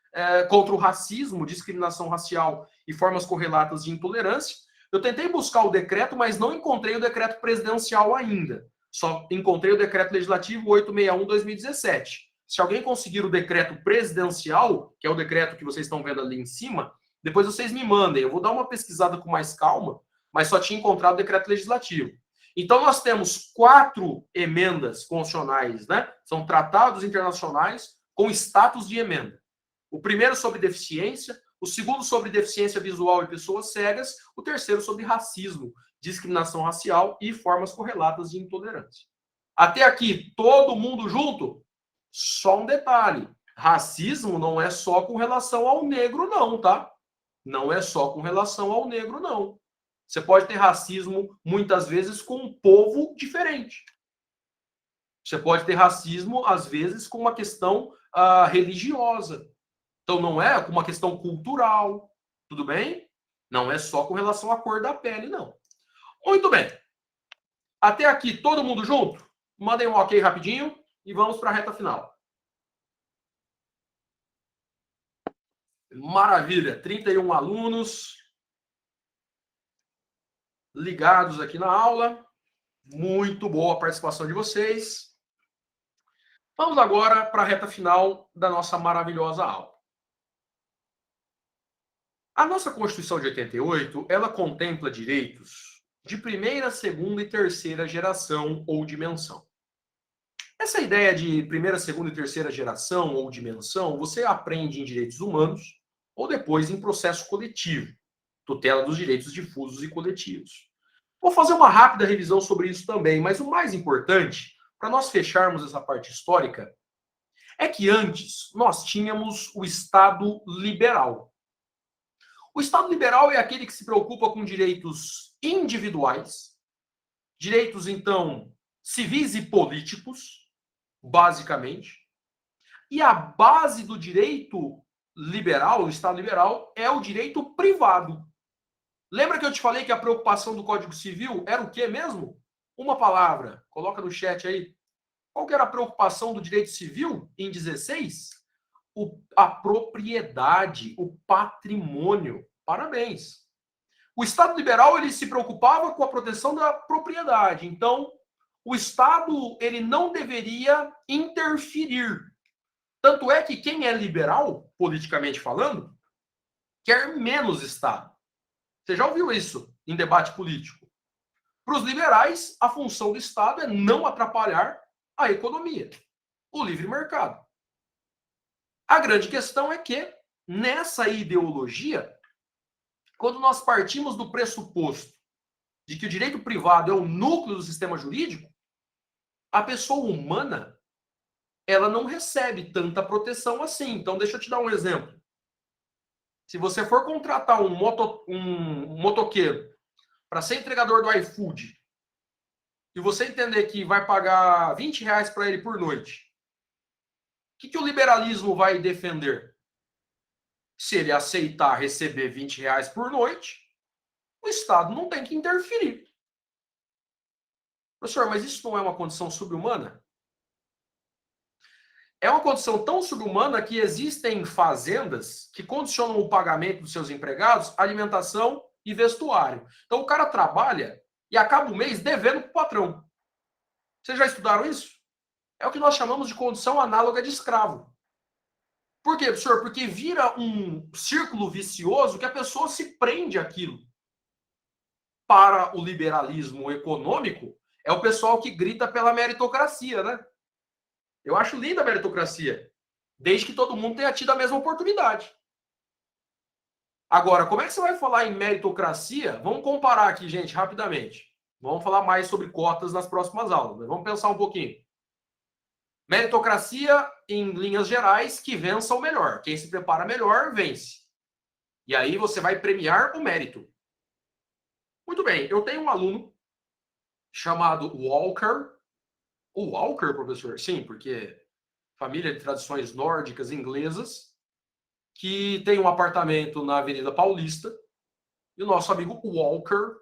contra o racismo, discriminação racial e formas correlatas de intolerância. Eu tentei buscar o decreto, mas não encontrei o decreto presidencial ainda. Só encontrei o decreto legislativo 861/2017. Se alguém conseguir o decreto presidencial, que é o decreto que vocês estão vendo ali em cima, depois vocês me mandem. Eu vou dar uma pesquisada com mais calma, mas só tinha encontrado o decreto legislativo. Então, nós temos 4 emendas constitucionais, né? São tratados internacionais com status de emenda. O primeiro sobre deficiência, o segundo sobre deficiência visual e pessoas cegas, o terceiro sobre racismo, discriminação racial e formas correlatas de intolerância. Até aqui, todo mundo junto? Só um detalhe. Racismo não é só com relação ao negro, não, tá? Não é só com relação ao negro, não. Você pode ter racismo, muitas vezes, com um povo diferente. Você pode ter racismo, às vezes, com uma questão religiosa. Então, não é com uma questão cultural. Tudo bem? Não é só com relação à cor da pele, não. Muito bem. Até aqui, todo mundo junto? Mandem um ok rapidinho e vamos para a reta final. Maravilha. 31 alunos ligados aqui na aula. Muito boa a participação de vocês. Vamos agora para a reta final da nossa maravilhosa aula. A nossa Constituição de 88, ela contempla direitos de primeira, segunda e terceira geração ou dimensão. Essa ideia de primeira, segunda e terceira geração ou dimensão, você aprende em direitos humanos ou depois em processo coletivo, tutela dos direitos difusos e coletivos. Vou fazer uma rápida revisão sobre isso também, mas o mais importante, para nós fecharmos essa parte histórica, é que antes nós tínhamos o Estado liberal. O Estado liberal é aquele que se preocupa com direitos individuais, direitos, então, civis e políticos, basicamente. E a base do direito liberal, o Estado liberal, é o direito privado. Lembra que eu te falei que a preocupação do Código Civil era o quê mesmo? Uma palavra, coloca no chat aí. Qual que era a preocupação do direito civil em 16? A propriedade, o patrimônio. Parabéns. O Estado liberal ele se preocupava com a proteção da propriedade. Então, o Estado ele não deveria interferir. Tanto é que quem é liberal, politicamente falando, quer menos Estado. Você já ouviu isso em debate político? Para os liberais, a função do Estado é não atrapalhar a economia, o livre mercado. A grande questão é que, nessa ideologia, quando nós partimos do pressuposto de que o direito privado é o núcleo do sistema jurídico, a pessoa humana ela não recebe tanta proteção assim. Então, deixa eu te dar um exemplo. Se você for contratar um motoqueiro para ser entregador do iFood e você entender que vai pagar R$ 20 para ele por noite, o que o liberalismo vai defender? Se ele aceitar receber R$ 20 por noite, o Estado não tem que interferir. Professor, mas isso não é uma condição subhumana? É uma condição tão subhumana que existem fazendas que condicionam o pagamento dos seus empregados, alimentação e vestuário. Então o cara trabalha e acaba o mês devendo para o patrão. Vocês já estudaram isso? É o que nós chamamos de condição análoga de escravo. Por quê, professor? Porque vira um círculo vicioso que a pessoa se prende àquilo. Para o liberalismo econômico, é o pessoal que grita pela meritocracia, né? Eu acho linda a meritocracia, desde que todo mundo tenha tido a mesma oportunidade. Agora, como é que você vai falar em meritocracia? Vamos comparar aqui, gente, rapidamente. Vamos falar mais sobre cotas nas próximas aulas, mas vamos pensar um pouquinho. Meritocracia, em linhas gerais, que vença o melhor. Quem se prepara melhor, vence. E aí você vai premiar o mérito. Muito bem, eu tenho um aluno chamado Walker. O Walker, professor? Sim, porque família de tradições nórdicas inglesas, que tem um apartamento na Avenida Paulista, e o nosso amigo Walker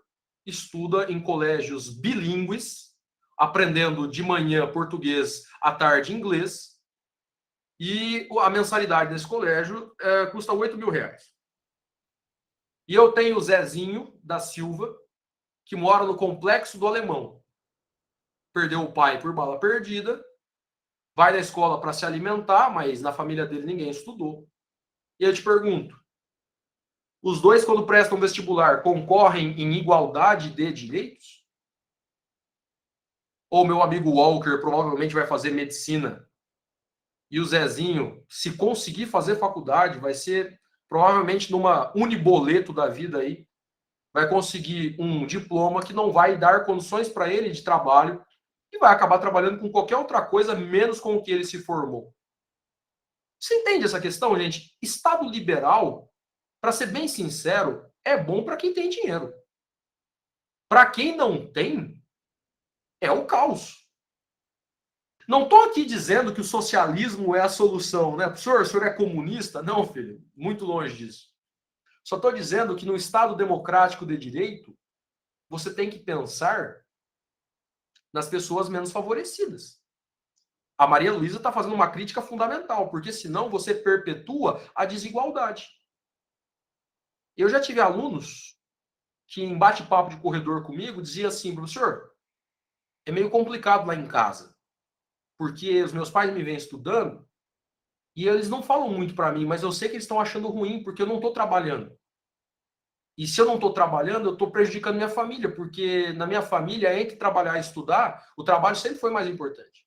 estuda em colégios bilíngues, aprendendo de manhã português, à tarde inglês, e a mensalidade desse colégio custa R$ 8.000. E eu tenho o Zezinho da Silva, que mora no Complexo do Alemão. Perdeu o pai por bala perdida, vai na escola para se alimentar, mas na família dele ninguém estudou. E eu te pergunto, os dois, quando prestam vestibular, concorrem em igualdade de direitos? Ou meu amigo Walker provavelmente vai fazer medicina e o Zezinho, se conseguir fazer faculdade, vai ser provavelmente numa uniboleto da vida aí, vai conseguir um diploma que não vai dar condições para ele de trabalho e vai acabar trabalhando com qualquer outra coisa, menos com o que ele se formou. Você entende essa questão, gente? Estado liberal, para ser bem sincero, é bom para quem tem dinheiro. Para quem não tem, é o caos. Não estou aqui dizendo que o socialismo é a solução, né? Professor, o senhor é comunista? Não, filho, muito longe disso. Só estou dizendo que no Estado democrático de direito, você tem que pensar nas pessoas menos favorecidas. A Maria Luísa está fazendo uma crítica fundamental, porque senão você perpetua a desigualdade. Eu já tive alunos que, em bate-papo de corredor comigo, dizia assim, professor, é meio complicado lá em casa, porque os meus pais me vêm estudando e eles não falam muito para mim, mas eu sei que eles estão achando ruim, porque eu não estou trabalhando. E se eu não estou trabalhando, eu estou prejudicando minha família, porque na minha família, entre trabalhar e estudar, o trabalho sempre foi mais importante.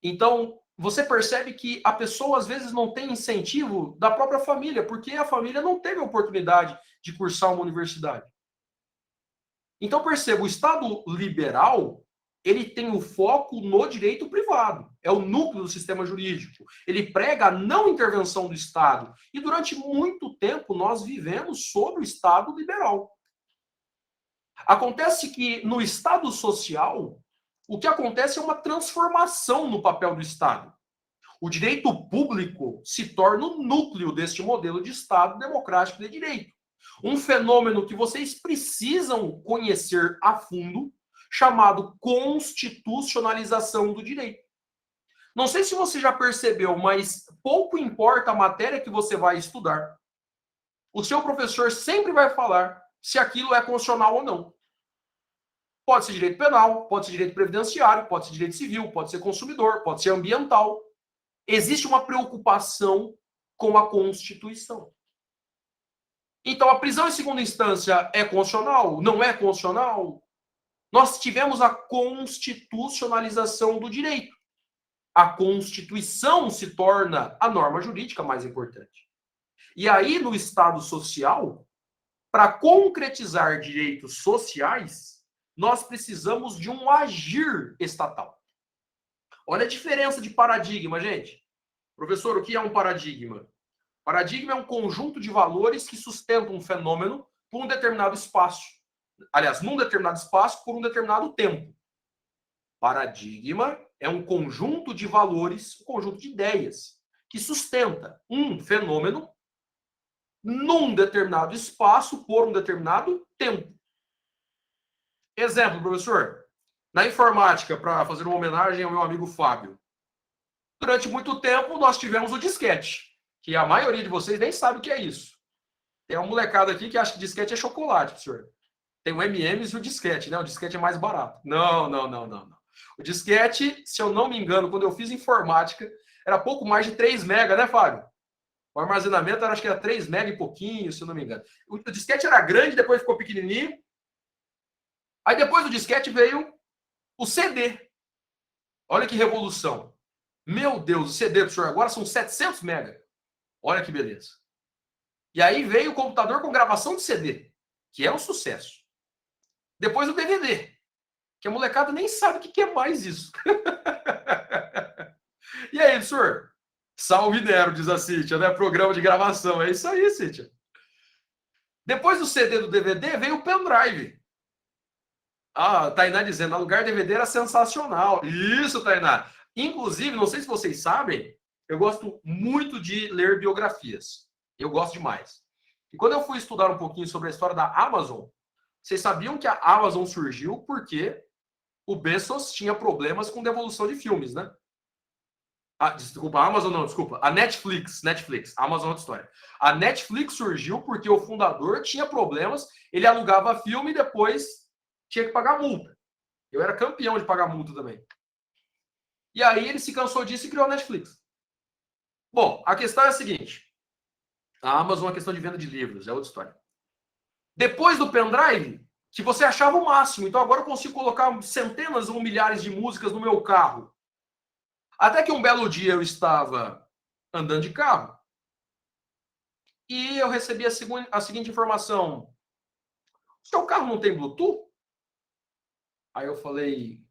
Então, você percebe que a pessoa, às vezes, não tem incentivo da própria família, porque a família não teve a oportunidade de cursar uma universidade. Então, perceba, o Estado liberal, ele tem o foco no direito privado, é o núcleo do sistema jurídico. Ele prega a não intervenção do Estado. E durante muito tempo nós vivemos sob o Estado liberal. Acontece que no Estado social, o que acontece é uma transformação no papel do Estado. O direito público se torna o núcleo deste modelo de Estado democrático de direito. Um fenômeno que vocês precisam conhecer a fundo, chamado constitucionalização do direito. Não sei se você já percebeu, mas pouco importa a matéria que você vai estudar. O seu professor sempre vai falar se aquilo é constitucional ou não. Pode ser direito penal, pode ser direito previdenciário, pode ser direito civil, pode ser consumidor, pode ser ambiental. Existe uma preocupação com a Constituição. Então, a prisão em segunda instância é constitucional? Não é constitucional? Nós tivemos a constitucionalização do direito. A Constituição se torna a norma jurídica mais importante. E aí, no Estado social, para concretizar direitos sociais, nós precisamos de um agir estatal. Olha a diferença de paradigma, gente. Professor, o que é um paradigma? Paradigma é um conjunto de valores que sustentam um fenômeno por um determinado espaço. Aliás, num determinado espaço por um determinado tempo. Paradigma é um conjunto de valores, um conjunto de ideias que sustenta um fenômeno num determinado espaço por um determinado tempo. Exemplo, professor. Na informática, para fazer uma homenagem ao meu amigo Fábio. Durante muito tempo, nós tivemos o disquete, que a maioria de vocês nem sabe o que é isso. Tem uma molecada aqui que acha que disquete é chocolate, professor. Tem o M&M's e o disquete, né? O disquete é mais barato. Não. O disquete, se eu não me engano, quando eu fiz informática, era pouco mais de 3 mega, né, Fábio? O armazenamento acho que era 3 mega e pouquinho, se eu não me engano. O disquete era grande, depois ficou pequenininho. Aí depois do disquete veio o CD. Olha que revolução. Meu Deus, o CD, professor, agora são 700 mega. Olha que beleza. E aí veio o computador com gravação de CD, que é um sucesso. Depois o DVD, que a molecada nem sabe o que é mais isso. E aí, professor? Salve Nero, diz a Cíntia, né? Programa de gravação. É isso aí, Cíntia. Depois do CD e do DVD, veio o pendrive. Ah, Tainá dizendo, alugar DVD era sensacional. Isso, Tainá. Inclusive, não sei se vocês sabem, eu gosto muito de ler biografias. Eu gosto demais. E quando eu fui estudar um pouquinho sobre a história da Amazon, vocês sabiam que a Amazon surgiu porque o Bezos tinha problemas com devolução de filmes, né? Ah, desculpa, a Amazon não, desculpa. A Netflix. Amazon é outra história. A Netflix surgiu porque o fundador tinha problemas, ele alugava filme e depois tinha que pagar multa. Eu era campeão de pagar multa também. E aí ele se cansou disso e criou a Netflix. Bom, a questão é a seguinte. A Amazon é uma questão de venda de livros, é outra história. Depois do pendrive, que você achava o máximo. Então agora eu consigo colocar centenas ou milhares de músicas no meu carro. Até que um belo dia eu estava andando de carro e eu recebi a seguinte informação. O seu carro não tem Bluetooth? Aí eu falei,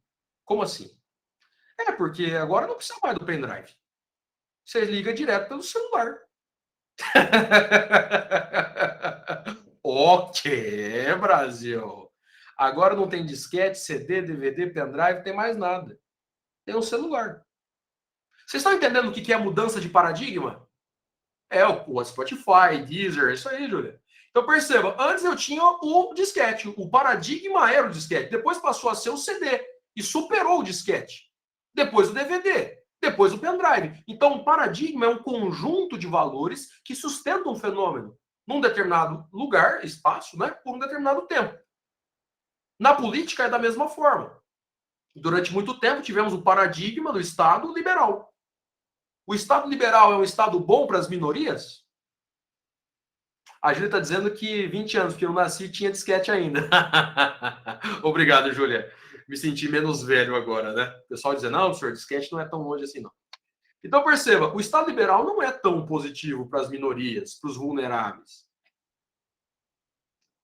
como assim? É, porque agora não precisa mais do pendrive. Você liga direto pelo celular. Ok, Brasil. Agora não tem disquete, CD, DVD, pendrive, tem mais nada. Tem um celular. Vocês estão entendendo o que é a mudança de paradigma? É o Spotify, Deezer, isso aí, Júlia. Então perceba, antes eu tinha o disquete, o paradigma era o disquete, depois passou a ser o CD e superou o disquete. Depois o DVD, depois o pendrive. Então o paradigma é um conjunto de valores que sustentam um fenômeno num determinado lugar, espaço, né, por um determinado tempo. Na política é da mesma forma. Durante muito tempo tivemos o paradigma do Estado liberal. O Estado liberal é um Estado bom para as minorias? A Júlia está dizendo que 20 anos, que eu nasci, tinha disquete ainda. Obrigado, Júlia. Me senti menos velho agora, né? O pessoal dizendo, não, senhor, disquete não é tão longe assim, não. Então, perceba, o Estado liberal não é tão positivo para as minorias, para os vulneráveis.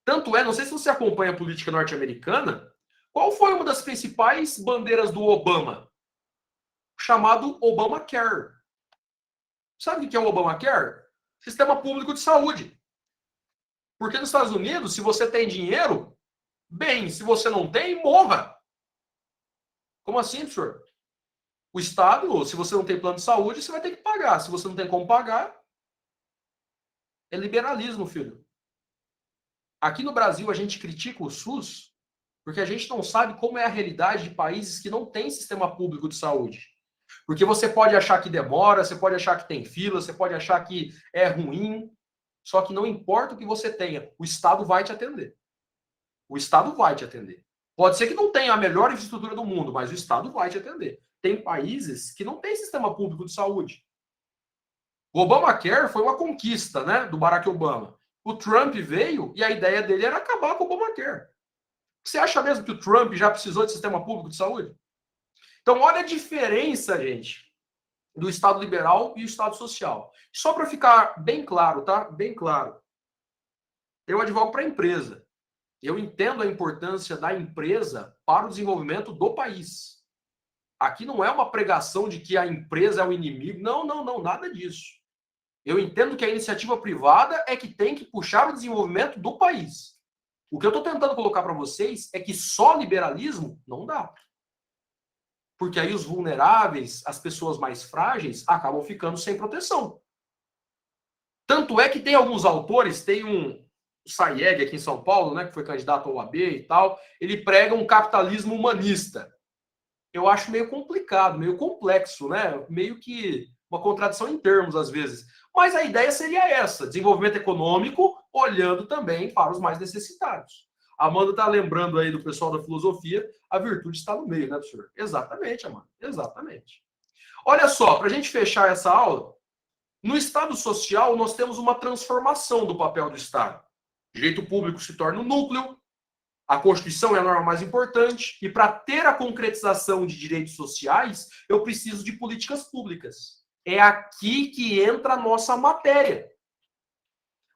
Tanto é, não sei se você acompanha a política norte-americana, Qual foi uma das principais bandeiras do Obama? Chamado Obamacare. Sabe o que é o Obamacare? Sistema público de saúde. Porque nos Estados Unidos, se você tem dinheiro, bem. Se você não tem, morra. Como assim, senhor? O Estado, se você não tem plano de saúde, você vai ter que pagar. Se você não tem como pagar, é liberalismo, filho. Aqui no Brasil, a gente critica o SUS porque a gente não sabe como é a realidade de países que não têm sistema público de saúde. Porque você pode achar que demora, você pode achar que tem fila, você pode achar que é ruim, só que não importa o que você tenha, o Estado vai te atender. O Estado vai te atender. Pode ser que não tenha a melhor infraestrutura do mundo, mas o Estado vai te atender. Tem países que não têm sistema público de saúde. O Obamacare foi uma conquista, né, do Barack Obama. O Trump veio e a ideia dele era acabar com o Obamacare. Você acha mesmo que o Trump já precisou de sistema público de saúde? Então, olha a diferença, gente, do Estado liberal e o Estado social. Só para ficar bem claro, tá? Bem claro. Eu advogo para a empresa. Eu entendo a importância da empresa para o desenvolvimento do país. Aqui não é uma pregação de que a empresa é o inimigo. Não, não, não, nada disso. Eu entendo que a iniciativa privada é que tem que puxar o desenvolvimento do país. O que eu estou tentando colocar para vocês é que só liberalismo não dá. Porque aí os vulneráveis, as pessoas mais frágeis, acabam ficando sem proteção. Tanto é que tem alguns autores, tem um Sayeg aqui em São Paulo, né, que foi candidato ao OAB e tal, ele prega um capitalismo humanista. Eu acho meio complicado, meio complexo, né? Meio que uma contradição em termos, às vezes. Mas a ideia seria essa, desenvolvimento econômico, olhando também para os mais necessitados. A Amanda está lembrando aí do pessoal da filosofia, a virtude está no meio, né, professor? Exatamente, Amanda, exatamente. Olha só, para a gente fechar essa aula, no Estado social nós temos uma transformação do papel do Estado. O direito público se torna o núcleo, a Constituição é a norma mais importante, e para ter a concretização de direitos sociais, eu preciso de políticas públicas. É aqui que entra a nossa matéria.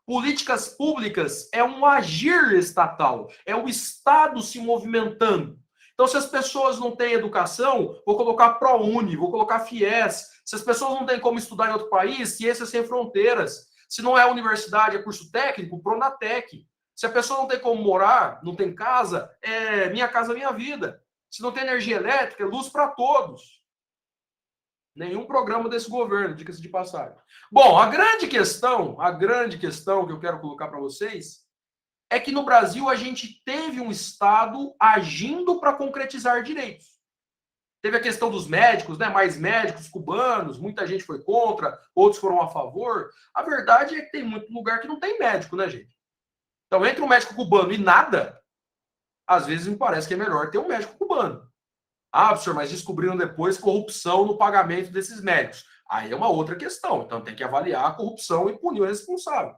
Políticas públicas é um agir estatal, é o Estado se movimentando. Então, se as pessoas não têm educação, vou colocar ProUni, vou colocar FIES. Se as pessoas não têm como estudar em outro país, Ciências Sem Fronteiras. Se não é universidade, é curso técnico, Pronatec. Se a pessoa não tem como morar, não tem casa, é Minha Casa Minha Vida. Se não tem energia elétrica, é luz para todos. Nenhum programa desse governo, diga-se de passagem. Bom, a grande questão que eu quero colocar para vocês é que no Brasil a gente teve um Estado agindo para concretizar direitos. Teve a questão dos médicos, né? Mais médicos cubanos, muita gente foi contra, outros foram a favor. A verdade é que tem muito lugar que não tem médico, né, gente? Então, entre um médico cubano e nada, às vezes me parece que é melhor ter um médico cubano. Ah, professor, mas descobriram depois corrupção no pagamento desses médicos. Aí é uma outra questão. Então tem que avaliar a corrupção e punir o responsável.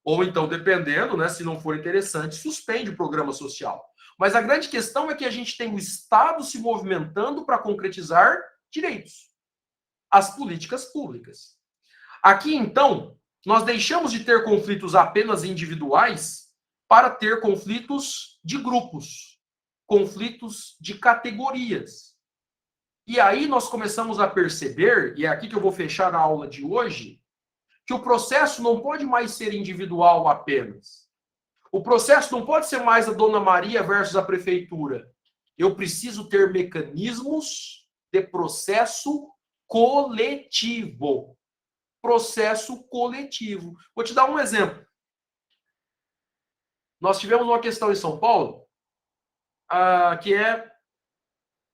Ou então, dependendo, né, se não for interessante, suspende o programa social. Mas a grande questão é que a gente tem o Estado se movimentando para concretizar direitos. As políticas públicas. Aqui, então, nós deixamos de ter conflitos apenas individuais para ter conflitos de grupos, conflitos de categorias. E aí nós começamos a perceber, e é aqui que eu vou fechar a aula de hoje, que o processo não pode mais ser individual apenas. O processo não pode ser mais a Dona Maria versus a prefeitura. Eu preciso ter mecanismos de processo coletivo. Processo coletivo. Vou te dar um exemplo. Nós tivemos uma questão em São Paulo, que é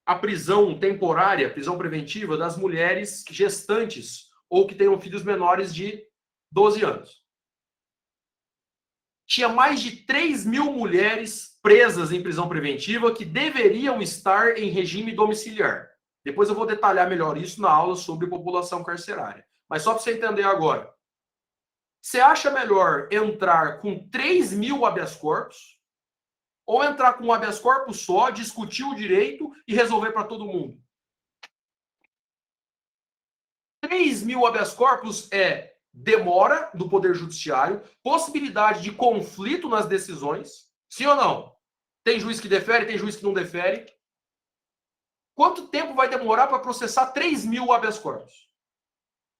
a prisão temporária, prisão preventiva das mulheres gestantes ou que tenham filhos menores de 12 anos. Tinha mais de 3.000 mulheres presas em prisão preventiva que deveriam estar em regime domiciliar. Depois eu vou detalhar melhor isso na aula sobre população carcerária. Mas só para você entender agora. Você acha melhor entrar com 3.000 habeas corpus ou entrar com um habeas corpus só, discutir o direito e resolver para todo mundo? 3.000 habeas corpus é demora do Poder Judiciário, possibilidade de conflito nas decisões, sim ou não? Tem juiz que defere, tem juiz que não defere. Quanto tempo vai demorar para processar 3 mil habeas corpus?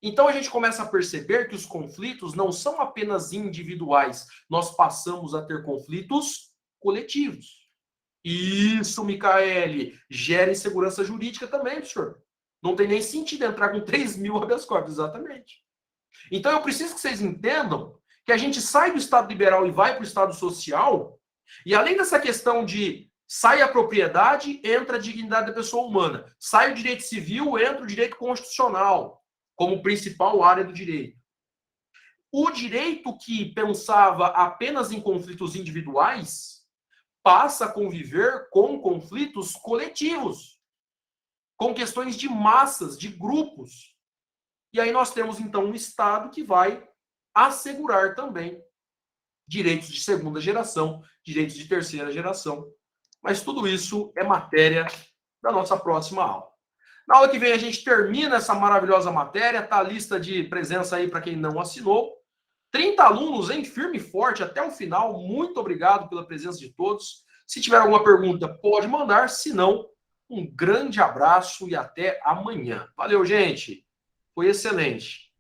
Então a gente começa a perceber que os conflitos não são apenas individuais. Nós passamos a ter conflitos coletivos. Isso, Micaele, gera insegurança jurídica também, senhor. Não tem nem sentido entrar com 3 mil habeas corpus, exatamente. Então eu preciso que vocês entendam que a gente sai do Estado liberal e vai para o Estado social, e além dessa questão de sai a propriedade, entra a dignidade da pessoa humana. Sai o direito civil, entra o direito constitucional, como principal área do direito. O direito que pensava apenas em conflitos individuais passa a conviver com conflitos coletivos, com questões de massas, de grupos. E aí nós temos, então, um Estado que vai assegurar também direitos de segunda geração, direitos de terceira geração. Mas tudo isso é matéria da nossa próxima aula. Na aula que vem a gente termina essa maravilhosa matéria, tá a lista de presença aí para quem não assinou. 30 alunos em firme e forte até o final. Muito obrigado pela presença de todos. Se tiver alguma pergunta, pode mandar. Se não, um grande abraço e até amanhã. Valeu, gente. Foi excelente.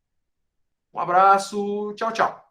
Um abraço. Tchau, tchau.